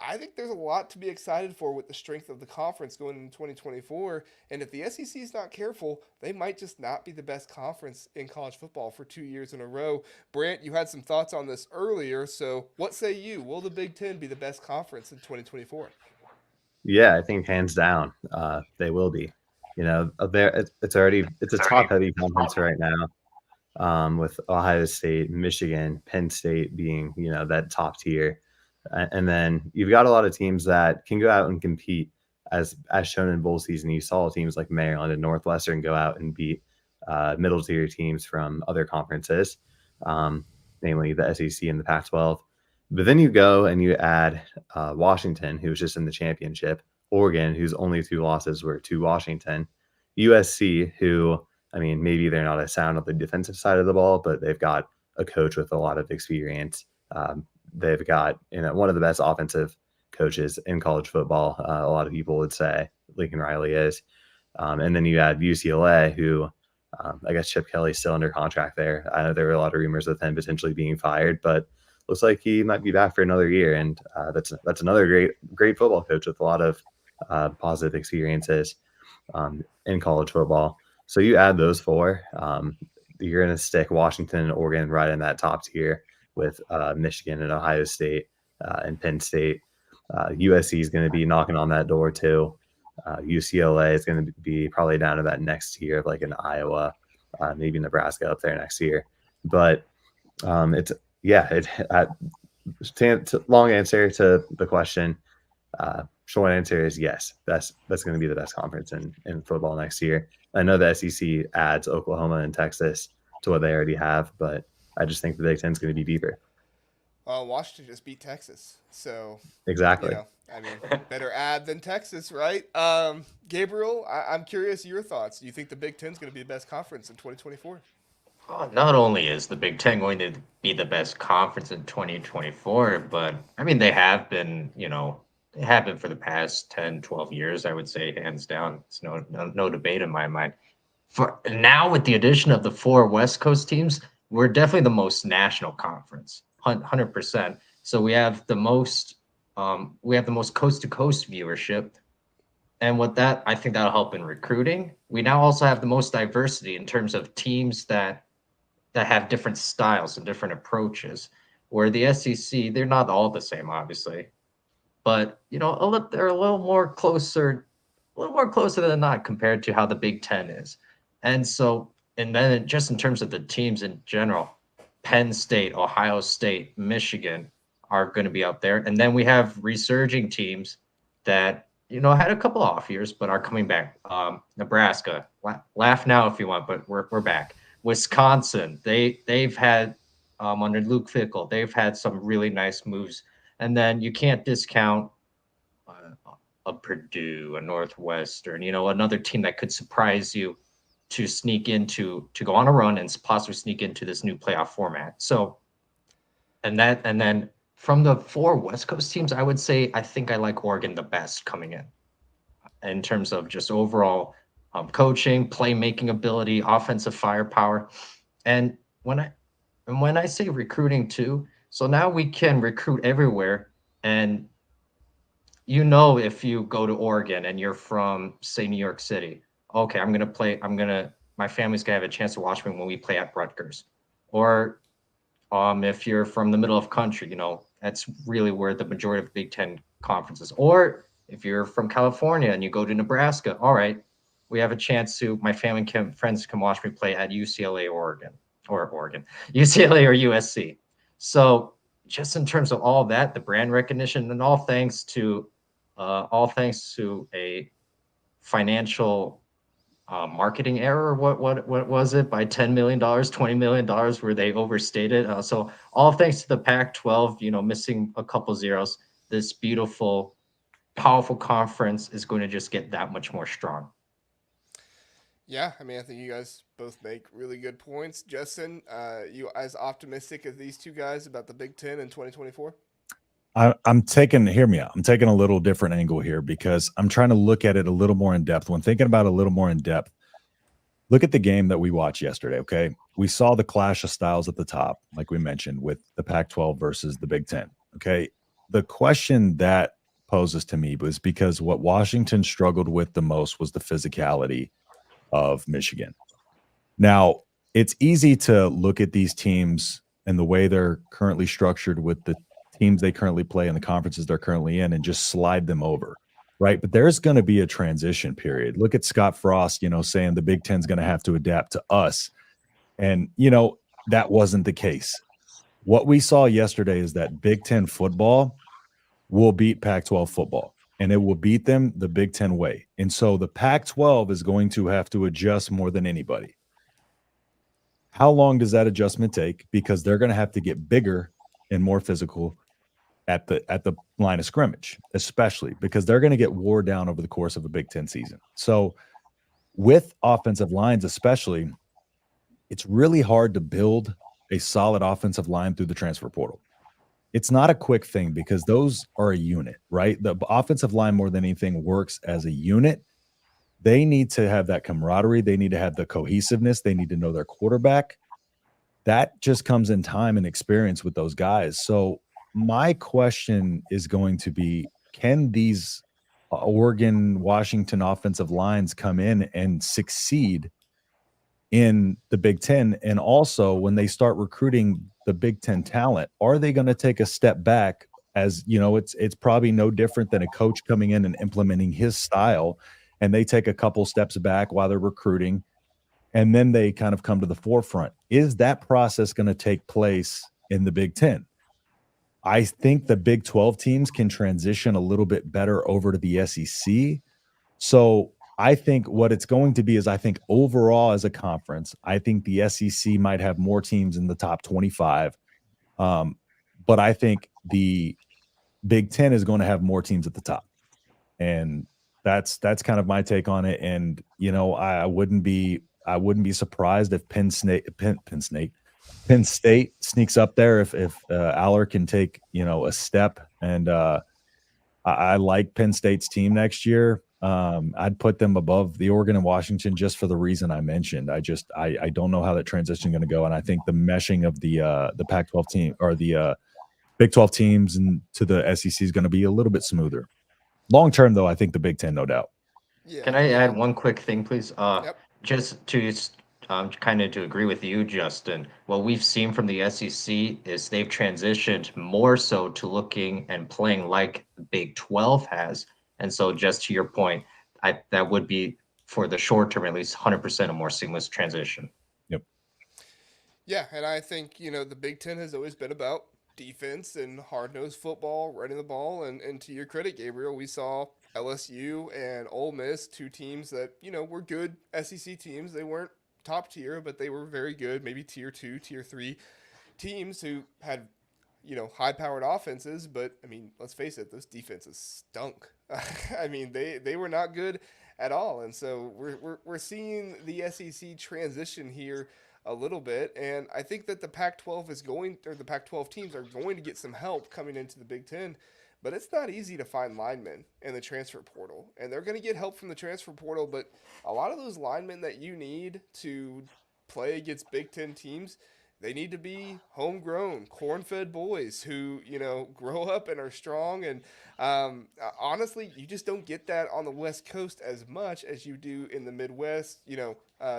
I think there's a lot to be excited for with the strength of the conference going into 2024. And if the SEC is not careful, they might just not be the best conference in college football for 2 years in a row. Brant, you had some thoughts on this earlier. So what say you? Will the Big Ten be the best conference in 2024? Yeah, I think hands down, they will be. You know, it's a top heavy conference right now, with Ohio State, Michigan, Penn State being, you know, that top tier. And then you've got a lot of teams that can go out and compete as shown in bowl season. You saw teams like Maryland and Northwestern go out and beat middle tier teams from other conferences, namely the SEC and the Pac-12. But then you go and you add Washington, who was just in the championship, Oregon, whose only 2 losses were to Washington, USC, who, I mean, maybe they're not as sound on the defensive side of the ball, but they've got a coach with a lot of experience. They've got, you know, one of the best offensive coaches in college football. A lot of people would say Lincoln Riley is. And then you add UCLA, who I guess Chip Kelly's still under contract there. I know there were a lot of rumors of him potentially being fired, but looks like he might be back for another year. And that's another great football coach with a lot of positive experiences in college football. So you add those 4, you're going to stick Washington and Oregon right in that top tier with Michigan and Ohio State and Penn State. USC is going to be knocking on that door too. UCLA is going to be probably down to that next tier of like an Iowa, maybe Nebraska up there next year. But long answer to the question. Short answer is yes. That's going to be the best conference in football next year. I know the SEC adds Oklahoma and Texas to what they already have, but I just think the Big Ten is going to be deeper. Washington just beat Texas, so exactly. You know, I mean, better add than Texas, right? Gabriel, I'm curious your thoughts. Do you think the Big Ten is going to be the best conference in 2024? Not only is the Big Ten going to be the best conference in 2024, but I mean, they have been for the past 10, 12 years, I would say, hands down. It's no debate in my mind. For now, with the addition of the 4 West Coast teams, we're definitely the most national conference, 100%. So we have the most coast to coast viewership. And with that, I think that'll help in recruiting. We now also have the most diversity in terms of teams that have different styles and different approaches. Where the SEC, they're not all the same, obviously, but they're a little more closer than not compared to how the Big Ten is. And then just in terms of the teams in general, Penn State, Ohio State, Michigan are going to be up there. And then we have resurging teams that, had a couple off years, but are coming back. Nebraska, laugh now if you want, but we're back. Wisconsin, they've had, under Luke Fickell, they've had some really nice moves. And then you can't discount a Purdue, a Northwestern, another team that could surprise you to go on a run and possibly sneak into this new playoff format. So, and then from the 4 West Coast teams, I would say I think I like Oregon the best coming in terms of just overall coaching, playmaking ability, offensive firepower, and when I say recruiting too, so now we can recruit everywhere. And if you go to Oregon and you're from, say, New York City, okay, my family's gonna have a chance to watch me when we play at Rutgers. Or if you're from the middle of country, that's really where the majority of Big Ten conferences. Or if you're from California and you go to Nebraska, all right, we have a chance my family friends can watch me play at UCLA or UCLA or USC. So just in terms of all that, the brand recognition, and all thanks to a financial marketing error. What was it, by $10 million, $20 million, where they overstated? So all thanks to the Pac-12, missing a couple zeros, this beautiful powerful conference is going to just get that much more strong. Yeah, I mean, I think you guys both make really good points. Justin, you as optimistic as these two guys about the Big Ten in 2024? I'm taking, hear me out. I'm taking a little different angle here because I'm trying to look at it a little more in depth. When thinking about it a little more in depth, look at the game that we watched yesterday. Okay. We saw the clash of styles at the top, like we mentioned, with the Pac 12 versus the Big Ten. Okay. The question that poses to me was because what Washington struggled with the most was the physicality of Michigan. Now, it's easy to look at these teams and the way they're currently structured with the teams they currently play and the conferences they're currently in and just slide them over, right? But there's going to be a transition period. Look at Scott Frost, saying the Big Ten's going to have to adapt to us. And, that wasn't the case. What we saw yesterday is that Big Ten football will beat Pac-12 football, and it will beat them the Big Ten way. And so the Pac-12 is going to have to adjust more than anybody. How long does that adjustment take? Because they're going to have to get bigger and more physical at the line of scrimmage, especially because they're going to get wore down over the course of a Big Ten season. So with offensive lines, especially, it's really hard to build a solid offensive line through the transfer portal. It's not a quick thing because those are a unit, right? The offensive line more than anything works as a unit. They need to have that camaraderie. They need to have the cohesiveness. They need to know their quarterback. That just comes in time and experience with those guys. So my question is going to be, can these Oregon, Washington offensive lines come in and succeed in the Big Ten? And also when they start recruiting the Big Ten talent, are they going to take a step back? As it's probably no different than a coach coming in and implementing his style, and they take a couple steps back while they're recruiting, and then they kind of come to the forefront. Is that process going to take place in the Big Ten? I think the Big 12 teams can transition a little bit better over to the SEC. So I think what it's going to be is, I think overall as a conference, I think the SEC might have more teams in the top 25. But I think the Big Ten is going to have more teams at the top. And that's kind of my take on it. And, I wouldn't be surprised if Penn State sneaks up there if Aller can take, a step. And I like Penn State's team next year. I'd put them above the Oregon and Washington just for the reason I mentioned. I don't know how that transition is going to go. And I think the meshing of the Pac-12 team or the Big 12 teams and to the SEC is going to be a little bit smoother. Long term, though, I think the Big Ten, no doubt. Yeah. Can I add one quick thing, please? Yep. Just to kind of to agree with you, Justin. What we've seen from the SEC is they've transitioned more so to looking and playing like the Big 12 has. And so, just to your point, that would be for the short term, at least 100% a more seamless transition. Yep. Yeah, and I think the Big Ten has always been about defense and hard-nosed football, running the ball, and to your credit, Gabriel, we saw LSU and Ole Miss, two teams that were good SEC teams. They weren't top tier, but they were very good, maybe tier 2, tier 3 teams who had high-powered offenses. But I mean, let's face it, those defenses stunk. I mean, they were not good at all, and so we're seeing the SEC transition here a little bit, and I think that the Pac-12 the Pac-12 teams are going to get some help coming into the Big Ten, but it's not easy to find linemen in the transfer portal, and they're going to get help from the transfer portal, but a lot of those linemen that you need to play against Big Ten teams, they need to be homegrown, corn-fed boys who, grow up and are strong. And honestly, you just don't get that on the West Coast as much as you do in the Midwest.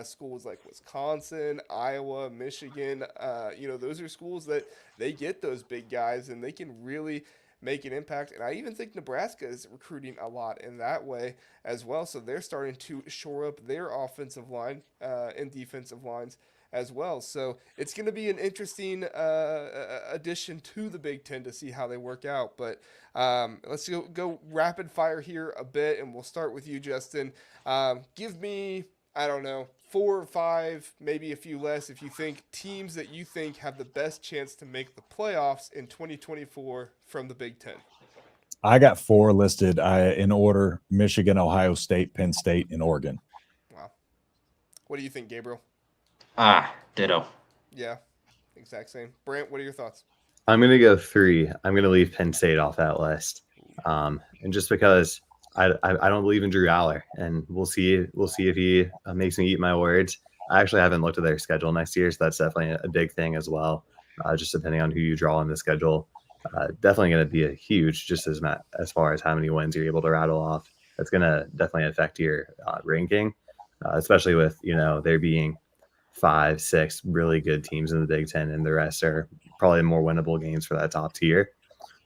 Schools like Wisconsin, Iowa, Michigan, those are schools that they get those big guys and they can really make an impact. And I even think Nebraska is recruiting a lot in that way as well. So they're starting to shore up their offensive line and defensive lines as well. So it's going to be an interesting addition to the Big Ten to see how they work out. But let's go rapid fire here a bit, and we'll start with you, Justin. Give me, I don't know, 4 or 5, maybe a few less, if you think teams that you think have the best chance to make the playoffs in 2024 from the Big Ten. I got 4 listed in order: Michigan, Ohio State, Penn State, and Oregon. Wow. What do you think, Gabriel? Ditto. Yeah, exact same. Brant, what are your thoughts? I'm going to go 3. I'm going to leave Penn State off that list. And just because I don't believe in Drew Aller, and we'll see if he makes me eat my words. I actually haven't looked at their schedule next year, so that's definitely a big thing as well. Just depending on who you draw in the schedule, definitely going to be a huge, just as far as how many wins you're able to rattle off. That's going to definitely affect your ranking, especially with there being 5, 6 really good teams in the Big Ten, and the rest are probably more winnable games for that top tier.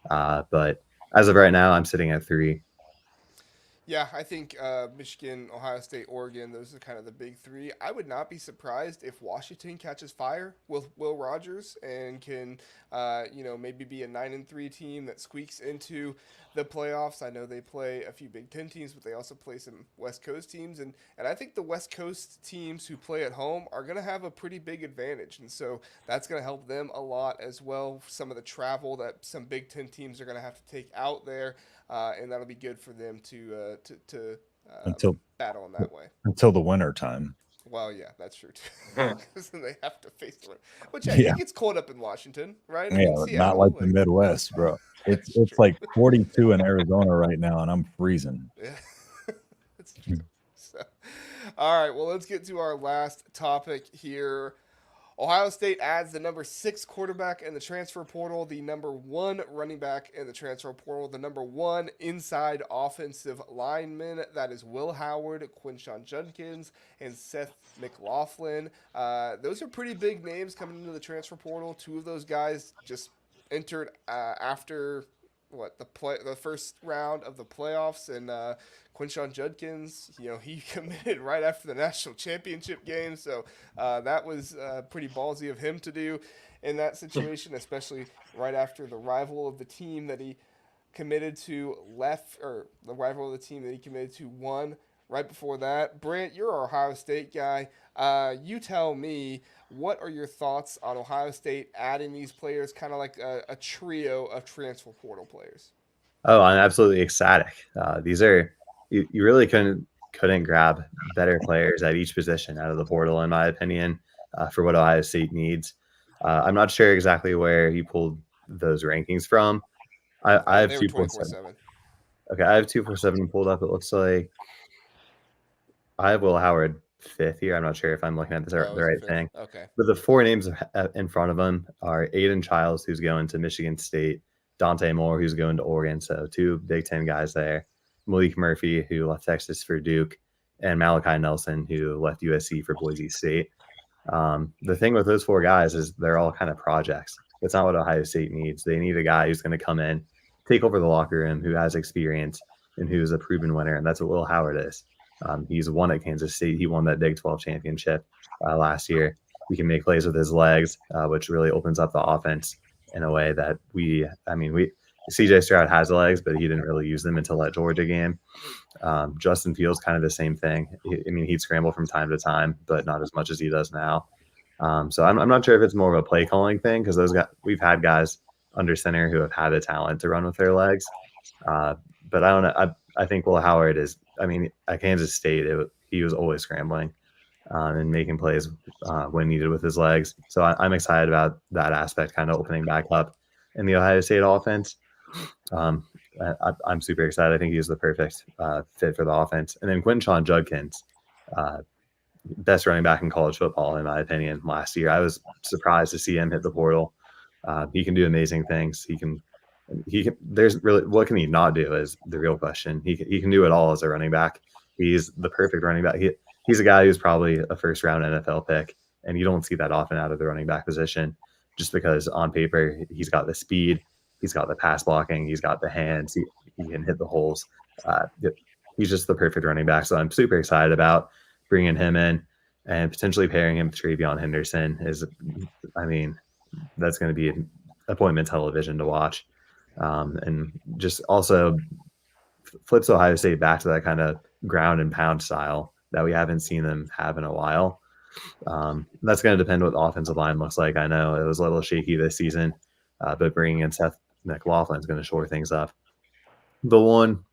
But as of right now, I'm sitting at 3. Yeah, I think Michigan, Ohio State, Oregon, those are kind of the big 3. I would not be surprised if Washington catches fire with Will Rogers and can, maybe be a 9-3 team that squeaks into the playoffs. I know they play a few Big Ten teams, but they also play some West Coast teams. And I think the West Coast teams who play at home are going to have a pretty big advantage. And so that's going to help them a lot as well. Some of the travel that some Big Ten teams are going to have to take out there. And that'll be good for them to battle in that way. Until the winter time. Well, yeah, that's true too. Because then they have to face the winter. But Yeah. it gets cold up in Washington, right? Yeah, not like the Midwest, bro. It's like 42 in Arizona right now, and I'm freezing. Yeah, that's true. So, all right, well, let's get to our last topic here. Ohio State adds the number 6 quarterback in the transfer portal, the number 1 running back in the transfer portal, the number 1 inside offensive lineman. That is Will Howard, Quinshon Judkins, and Seth McLaughlin. Those are pretty big names coming into the transfer portal. 2 of those guys just entered after the first round of the playoffs, and Quinshon Judkins, he committed right after the national championship game, so that was pretty ballsy of him to do in that situation, especially right after the rival of the team that he committed to won right before that. Brant, you're our Ohio State guy. You tell me, what are your thoughts on Ohio State adding these players, kind of like a trio of transfer portal players? Oh, I'm absolutely ecstatic. These are you really couldn't grab better players at each position out of the portal, in my opinion, for what Ohio State needs. I'm not sure exactly where he pulled those rankings from. I have 247. Okay, I have 247 pulled up. It looks like I have Will Howard 5th here. I'm not sure if I'm looking at the right thing. Okay. But the 4 names in front of him are Aiden Childs, who's going to Michigan State, Dante Moore, who's going to Oregon. So 2 Big Ten guys there. Malik Murphy, who left Texas for Duke, and Malachi Nelson, who left USC for Boise State. The thing with those 4 guys is they're all kind of projects. That's not what Ohio State needs. They need a guy who's going to come in, take over the locker room, who has experience, and who's a proven winner. And that's what Will Howard is. He's won at Kansas State. He won that Big 12 championship last year. He can make plays with his legs, which really opens up the offense in a way that CJ Stroud has legs, but he didn't really use them until that Georgia game. Justin Fields, kind of the same thing. He'd scramble from time to time, but not as much as he does now. So I'm not sure if it's more of a play calling thing, because we've had guys under center who have had the talent to run with their legs. But I don't know. I think Will Howard is. At Kansas State, he was always scrambling and making plays when needed with his legs. So I'm excited about that aspect, kind of opening back up in the Ohio State offense. I'm super excited. I think he's the perfect fit for the offense. And then Quinshon Judkins, best running back in college football, in my opinion, last year. I was surprised to see him hit the portal. He can do amazing things. He can. There's really, what can he not do is the real question. He can do it all as a running back. He's the perfect running back. He's a guy who's probably a first round NFL pick, and you don't see that often out of the running back position, just because on paper he's got the speed, he's got the pass blocking, he's got the hands, he can hit the holes. He's just the perfect running back. So I'm super excited about bringing him in and potentially pairing him with TreVeyon Henderson. That's going to be appointment television to watch. And just also flips Ohio State back to that kind of ground and pound style that we haven't seen them have in a while. That's going to depend what the offensive line looks like. I know it was a little shaky this season, but bringing in Seth McLaughlin is going to shore things up. The one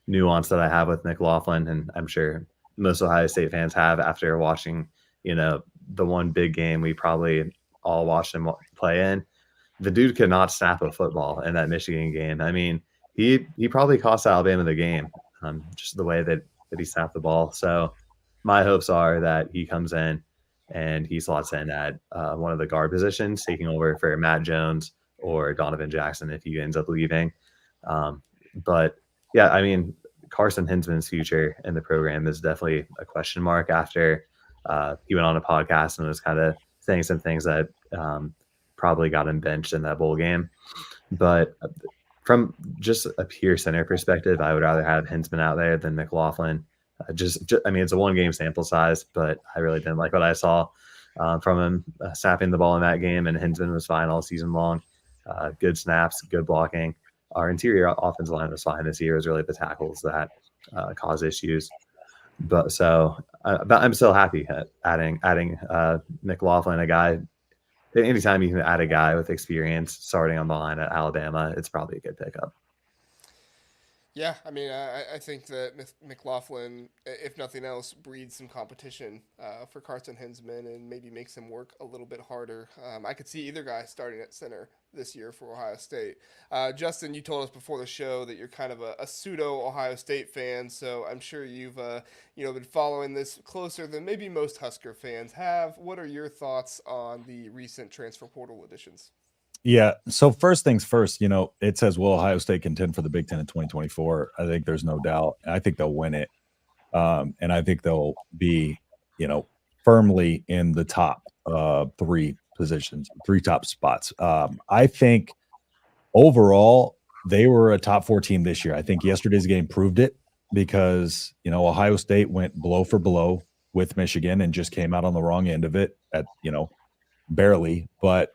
nuance that I have with McLaughlin, and I'm sure most Ohio State fans have after watching, the one big game we probably all watched him play in, the dude could not snap a football in that Michigan game. I mean, he probably cost Alabama the game, just the way that he snapped the ball. So my hopes are that he comes in and he slots in at one of the guard positions, taking over for Matt Jones or Donovan Jackson if he ends up leaving. But yeah, I mean, Carson Hinsman's future in the program is definitely a question mark after he went on a podcast and was kind of saying some things that probably got him benched in that bowl game. But from just a pure center perspective, I would rather have Hinsman out there than McLaughlin. I mean, it's a one-game sample size, but I really didn't like what I saw from him snapping the ball in that game, and Hinsman was fine all season long. Good snaps, good blocking. Our interior offensive line was fine this year. It was really the tackles that cause issues. But I'm still happy at adding McLaughlin, a guy. Anytime you can add a guy with experience starting on the line at Alabama, it's probably a good pickup. Yeah, I mean, I think that McLaughlin, if nothing else, breeds some competition for Carson Hinsman and maybe makes him work a little bit harder. I could see either guy starting at center this year for Ohio State. Justin, you told us before the show that you're kind of a pseudo Ohio State fan, so I'm sure you've been following this closer than maybe most Husker fans have. What are your thoughts on the recent transfer portal additions? Yeah. So first things first, it says, will Ohio State contend for the Big Ten in 2024? I think there's no doubt. I think they'll win it. And I think they'll be, firmly in the top three top spots. I think overall, they were a top 4 team this year. I think yesterday's game proved it because, Ohio State went blow for blow with Michigan and just came out on the wrong end of it at, barely. But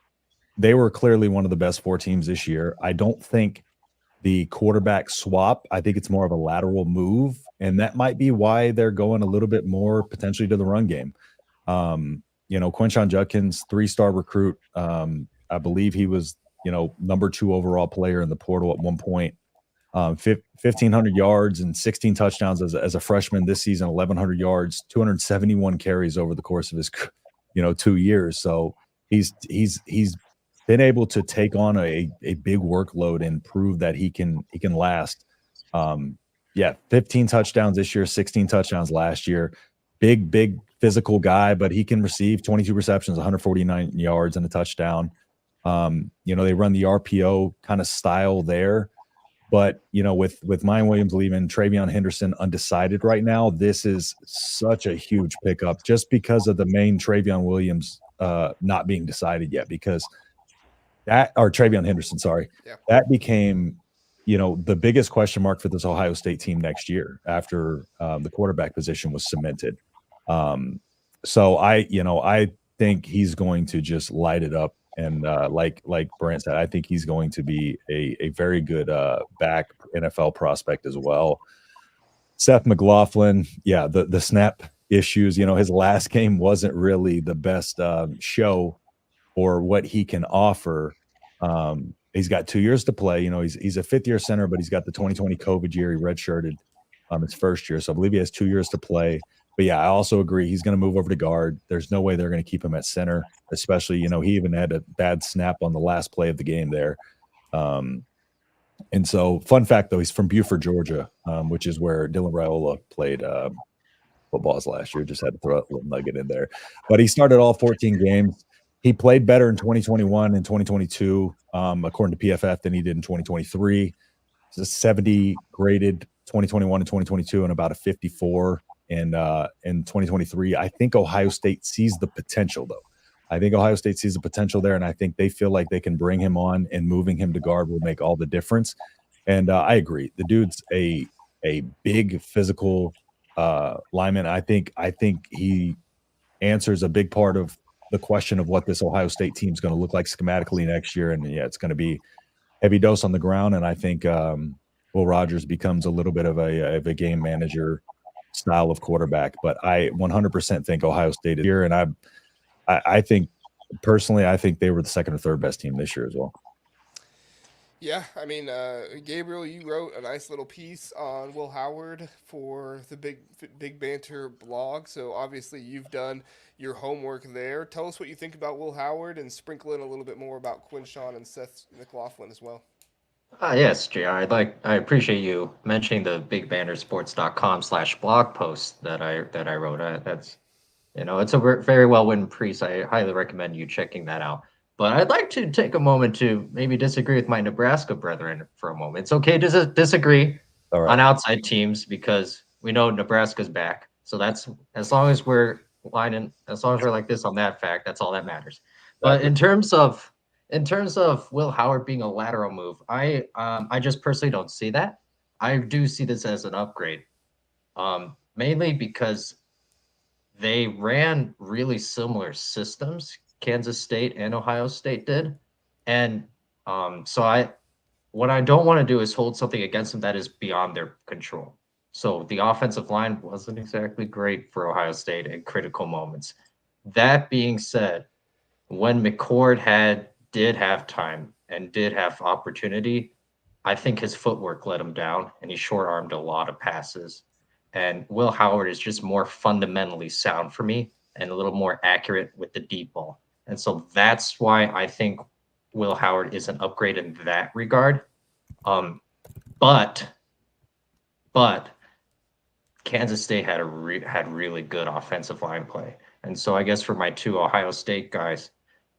they were clearly one of the best 4 teams this year. I don't think the quarterback swap, I think it's more of a lateral move, and that might be why they're going a little bit more potentially to the run game. Quinshon Judkins, 3-star recruit. I believe he was, number 2 overall player in the portal at one point. 1,500 yards and 16 touchdowns as a freshman this season, 1,100 yards, 271 carries over the course of his, 2 years. So he's been able to take on a big workload and prove that he can last. 15 touchdowns this year, 16 touchdowns last year. Big physical guy, but he can receive 22 receptions, 149 yards and a touchdown. They run the RPO kind of style there. But, with Mayan Williams leaving, Travion Henderson undecided right now, this is such a huge pickup just because of the main Travion Williams not being decided yet, because Travion Henderson, sorry. Yeah. That became, the biggest question mark for this Ohio State team next year after the quarterback position was cemented. So I think he's going to just light it up. And like Brant said, I think he's going to be a very good back NFL prospect as well. Seth McLaughlin, the snap issues, his last game wasn't really the best show or what he can offer. He's got 2 years to play. He's a 5th-year center, but he's got the 2020 COVID year. He redshirted his first year. So I believe he has 2 years to play. But I also agree he's going to move over to guard. There's no way they're going to keep him at center, especially, he even had a bad snap on the last play of the game there. And so, fun fact, though, he's from Buford, Georgia, which is where Dylan Raiola played footballs last year. Just had to throw a little nugget in there. But he started all 14 games. He played better in 2021 and 2022, according to PFF, than he did in 2023. He's a 70 graded 2021 and 2022 and about a 54 in 2023. I think Ohio State sees the potential, though. I think Ohio State sees the potential there, and I think they feel like they can bring him on, and moving him to guard will make all the difference. And I agree. The dude's a big physical lineman. I think he answers a big part of the question of what this Ohio State team is going to look like schematically next year. And it's going to be heavy dose on the ground. And I think Will Rogers becomes a little bit of a game manager style of quarterback. But I 100% think Ohio State is here. And I think personally, I think they were the second or third best team this year as well. Yeah, I mean, Gabriel, you wrote a nice little piece on Will Howard for the Big Banter blog. So obviously you've done your homework there. Tell us what you think about Will Howard, and sprinkle in a little bit more about Quinshawn and Seth McLaughlin as well. Yes, JR. I appreciate you mentioning the bigbannersports.com/blog post that I wrote. That's it's a very well written piece. I highly recommend you checking that out. But I'd like to take a moment to maybe disagree with my Nebraska brethren for a moment. It's okay to disagree All on right. outside teams because we know Nebraska's back. So that's as long as we're as long as we're like this on that fact, that's all that matters. But in terms of Will Howard being a lateral move, I just personally don't see that. I do see this as an upgrade, mainly because they ran really similar systems. Kansas State and Ohio State did, and so what I don't want to do is hold something against them that is beyond their control. So the offensive line wasn't exactly great for Ohio State in critical moments. That being said, when McCord did have time and did have opportunity, I think his footwork let him down and he short armed a lot of passes. And Will Howard is just more fundamentally sound for me and a little more accurate with the deep ball. And so that's why I think Will Howard is an upgrade in that regard. Um, but but Kansas State had really good offensive line play. And so I guess for my two Ohio State guys,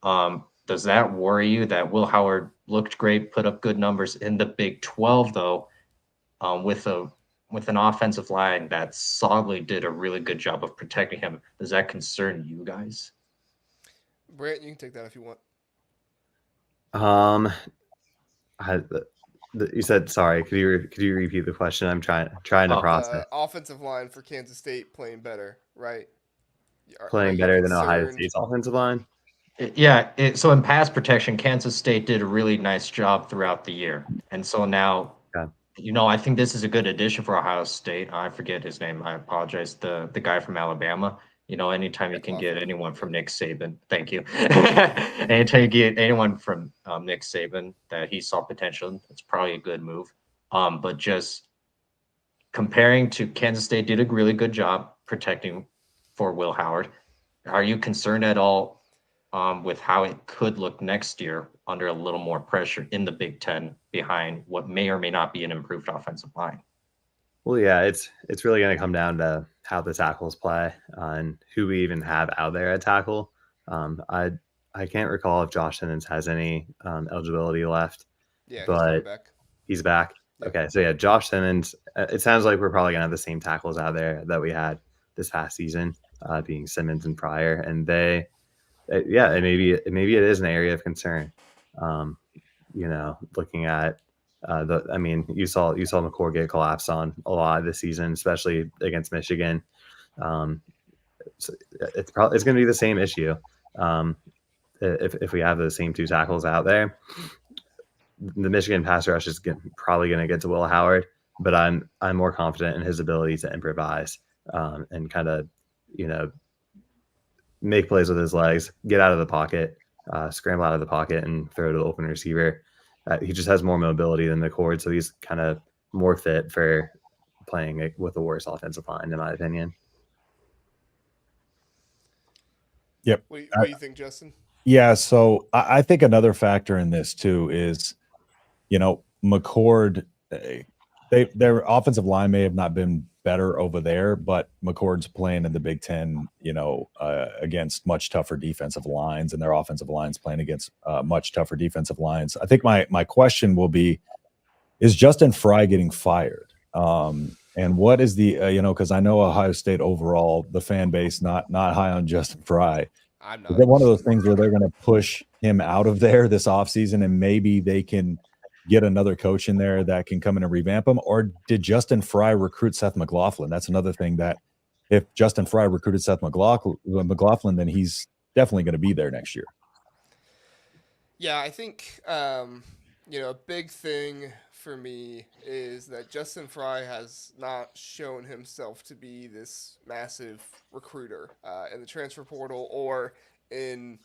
does that worry you that Will Howard looked great, put up good numbers in the Big 12 though, with an offensive line that solidly did a really good job of protecting him? Does that concern you guys? Brant, you can take that if you want. Um, I, you said sorry. Could you repeat the question? I'm trying to Oh, process. Offensive line for Kansas State playing better, right? Are Playing you better than Ohio concerned? State's offensive line. yeah. So in pass protection, Kansas State did a really nice job throughout the year. And so now Okay. I think this is a good addition for Ohio State. I forget his name. I apologize. The guy from Alabama. Anytime you can get McLaughlin. anyone Yep. from Nick Saban, thank you. Anytime you get anyone from Nick Saban that he saw potential, it's probably a good move. But just comparing to Kansas State did a really good job protecting for Will Howard. Are you concerned at all with how it could look next year under a little more pressure in the Big Ten behind what may or may not be an improved offensive line? Well, yeah, it's really going to come down to how the tackles play and who we even have out there at tackle. I can't recall if Josh Simmons has any eligibility left, Yeah, he's coming but back. he's back. Yep. Okay, so yeah, Josh Simmons. It sounds like we're probably gonna have the same tackles out there that we had this past season, being Simmons and Pryor, and yeah, maybe it is an area of concern. Um, looking at I mean, you saw McCord get collapsed on a lot this season, especially against Michigan. Um, so it's going to be the same issue if we have the same two tackles out there. The Michigan pass rush is probably going to get to Will Howard, but I'm more confident in his ability to improvise and kind of you know make plays with his legs, get out of the pocket, scramble out of the pocket, and throw to the open receiver. He just has more mobility than McCord, so he's kind of more fit for playing with a worse offensive line, in my opinion. Yep. What do you think, Justin? Yeah. So I think another factor in this too is, McCord, their offensive line may have not been better over there, but McCord's playing in the Big Ten, against much tougher defensive lines, and their offensive lines playing against much tougher defensive lines. I think my question will be, is Justin Fry getting fired? And what is the because I know Ohio State overall, the fan base not high on Justin Fry. I'm Is not. it one of those things where they're going to push him out of there this offseason and maybe they can get another coach in there that can come in and revamp him? Or did Justin Fry recruit Seth McLaughlin? That's another thing, that if Justin Fry recruited Seth McLaughlin, then he's definitely going to be there next year. Yeah, I think a big thing for me is that Justin Fry has not shown himself to be this massive recruiter in the transfer portal or in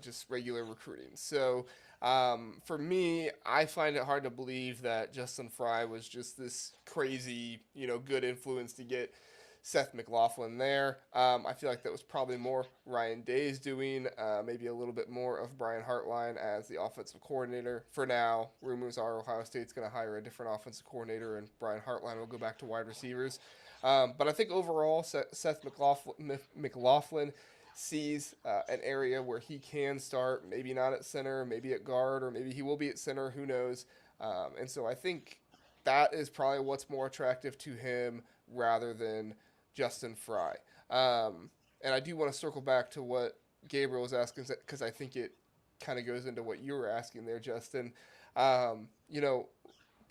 just regular recruiting. So for me, I find it hard to believe that Justin Fry was just this crazy, good influence to get Seth McLaughlin there. I feel like that was probably more Ryan Day's doing, maybe a little bit more of Brian Hartline as the offensive coordinator. For now, rumors are Ohio State's going to hire a different offensive coordinator, and Brian Hartline will go back to wide receivers. But I think overall, Seth McLaughlin sees an area where he can start, maybe not at center, maybe at guard, or maybe he will be at center, who knows. And so I think that is probably what's more attractive to him rather than Justin Fry. And I do want to circle back to what Gabriel was asking because I think it kind of goes into what you were asking there, Justin.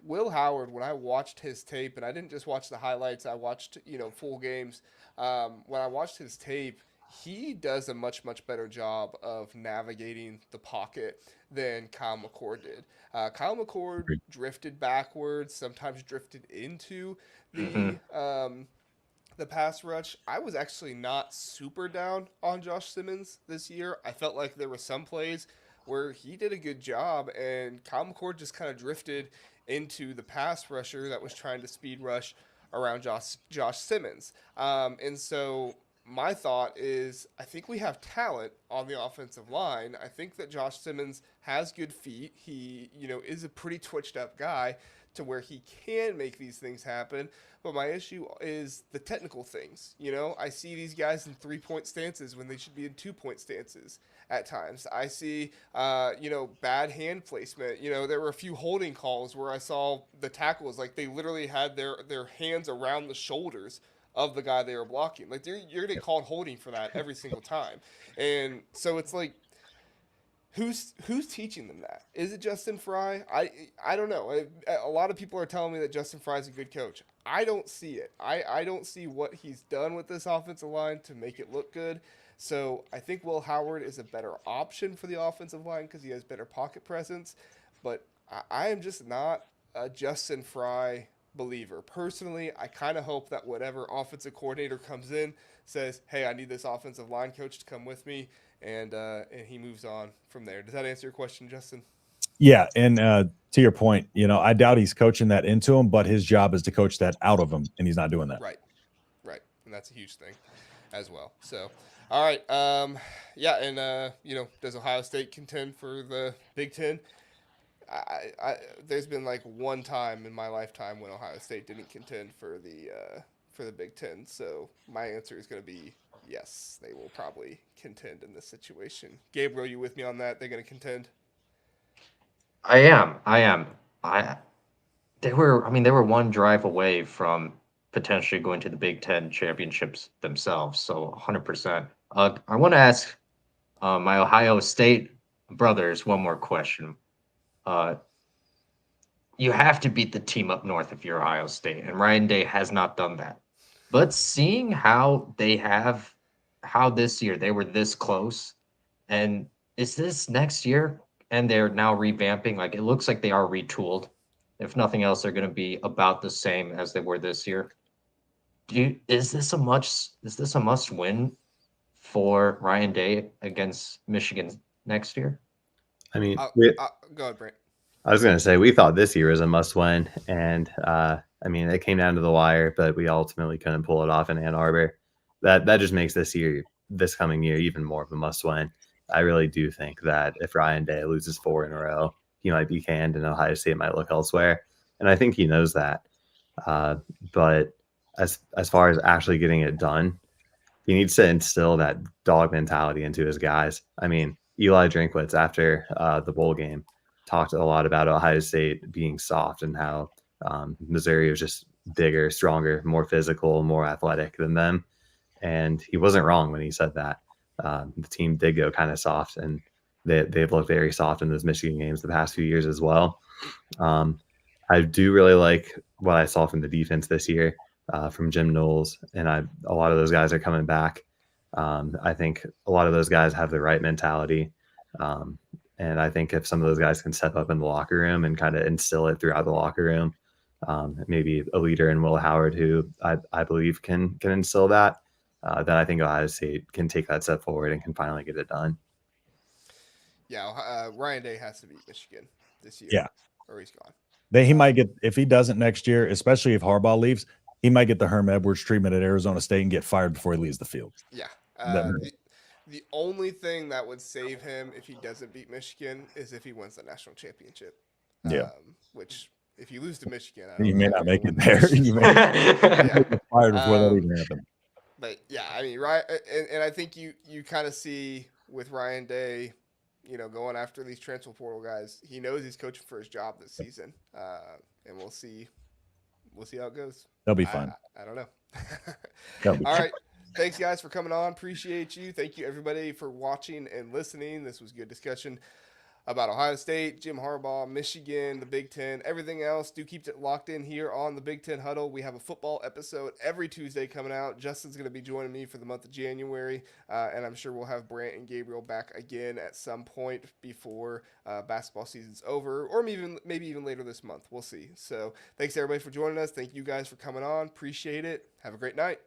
Will Howard, when I watched his tape, and I didn't just watch the highlights, I watched, full games. When I watched his tape, he does a much, much better job of navigating the pocket than Kyle McCord did. Kyle McCord drifted backwards, sometimes drifted into the pass rush. I was actually not super down on Josh Simmons this year. I felt like there were some plays where he did a good job, and Kyle McCord just kind of drifted into the pass rusher that was trying to speed rush around Josh Simmons. And so my thought is I think we have talent on the offensive line. I think that Josh Simmons has good feet. He, is a pretty twitched up guy to where he can make these things happen. But my issue is the technical things. I see these guys in 3-point stances when they should be in 2-point stances at times. I see, bad hand placement. There were a few holding calls where I saw the tackles, like they literally had their hands around the shoulders of the guy they were blocking. Like you're going to get called holding for that every single time. And so it's like, who's teaching them that? Is it Justin Fry? I don't know. A lot of people are telling me that Justin Fry is a good coach. I don't see it. I don't see what he's done with this offensive line to make it look good. So I think Will Howard is a better option for the offensive line because he has better pocket presence. But I am just not a Justin Fry believer. Personally, I kind of hope that whatever offensive coordinator comes in says, hey, I need this offensive line coach to come with me, and he moves on from there. Does that answer your question, Justin? Yeah, and to your point, I doubt he's coaching that into him, but his job is to coach that out of him, and he's not doing that. Right, and that's a huge thing as well. So, all right, and does Ohio State contend for the Big Ten? There's been like one time in my lifetime when Ohio State didn't contend for the Big Ten. So my answer is going to be yes, they will probably contend in this situation. Gabriel, you with me on that? They're going to contend? I am. They were one drive away from potentially going to the Big Ten championships themselves. So 100%. I want to ask my Ohio State brothers one more question. You have to beat the team up north if you're Ohio State, and Ryan Day has not done that. But seeing how this year they were this close, and is this next year, and they're now revamping, like it looks like they are retooled. If nothing else, they're going to be about the same as they were this year. Is this a must win for Ryan Day against Michigan next year? I mean, go ahead, Brant. I was going to say we thought this year was a must-win, and it came down to the wire, but we ultimately couldn't pull it off in Ann Arbor. That just makes this coming year, even more of a must-win. I really do think that if Ryan Day loses 4 in a row, he might be canned, and Ohio State might look elsewhere. And I think he knows that. But as far as actually getting it done, he needs to instill that dog mentality into his guys. I mean, Eli Drinkwitz, after the bowl game, talked a lot about Ohio State being soft and how Missouri was just bigger, stronger, more physical, more athletic than them. And he wasn't wrong when he said that. The team did go kind of soft, and they've looked very soft in those Michigan games the past few years as well. I do really like what I saw from the defense this year from Jim Knowles, and a lot of those guys are coming back. I think a lot of those guys have the right mentality. And I think if some of those guys can step up in the locker room and kind of instill it throughout the locker room, maybe a leader in Will Howard, who I believe can instill that, then I think Ohio State can take that step forward and can finally get it done. Yeah, Ryan Day has to beat Michigan this year. Yeah. Or he's gone. He might get, if he doesn't next year, especially if Harbaugh leaves, he might get the Herm Edwards treatment at Arizona State and get fired before he leaves the field. Yeah. That- The only thing that would save him if he doesn't beat Michigan is if he wins the national championship. Yeah. Which, if you lose to Michigan, I don't You know may if not you're make gonna it win there. national You may Yeah. get fired before that even happens. But yeah, I mean, right, and I think you kind of see with Ryan Day, going after these transfer portal guys, he knows he's coaching for his job this season, and we'll see how it goes. They'll be fine. I don't know. They'll be All fine. right. Thanks, guys, for coming on. Appreciate you. Thank you, everybody, for watching and listening. This was good discussion about Ohio State, Jim Harbaugh, Michigan, the Big Ten, everything else. Do keep it locked in here on the Big Ten Huddle. We have a football episode every Tuesday coming out. Justin's going to be joining me for the month of January, and I'm sure we'll have Brant and Gabriel back again at some point before basketball season's over, or maybe even later this month. We'll see. So thanks, everybody, for joining us. Thank you guys for coming on. Appreciate it. Have a great night.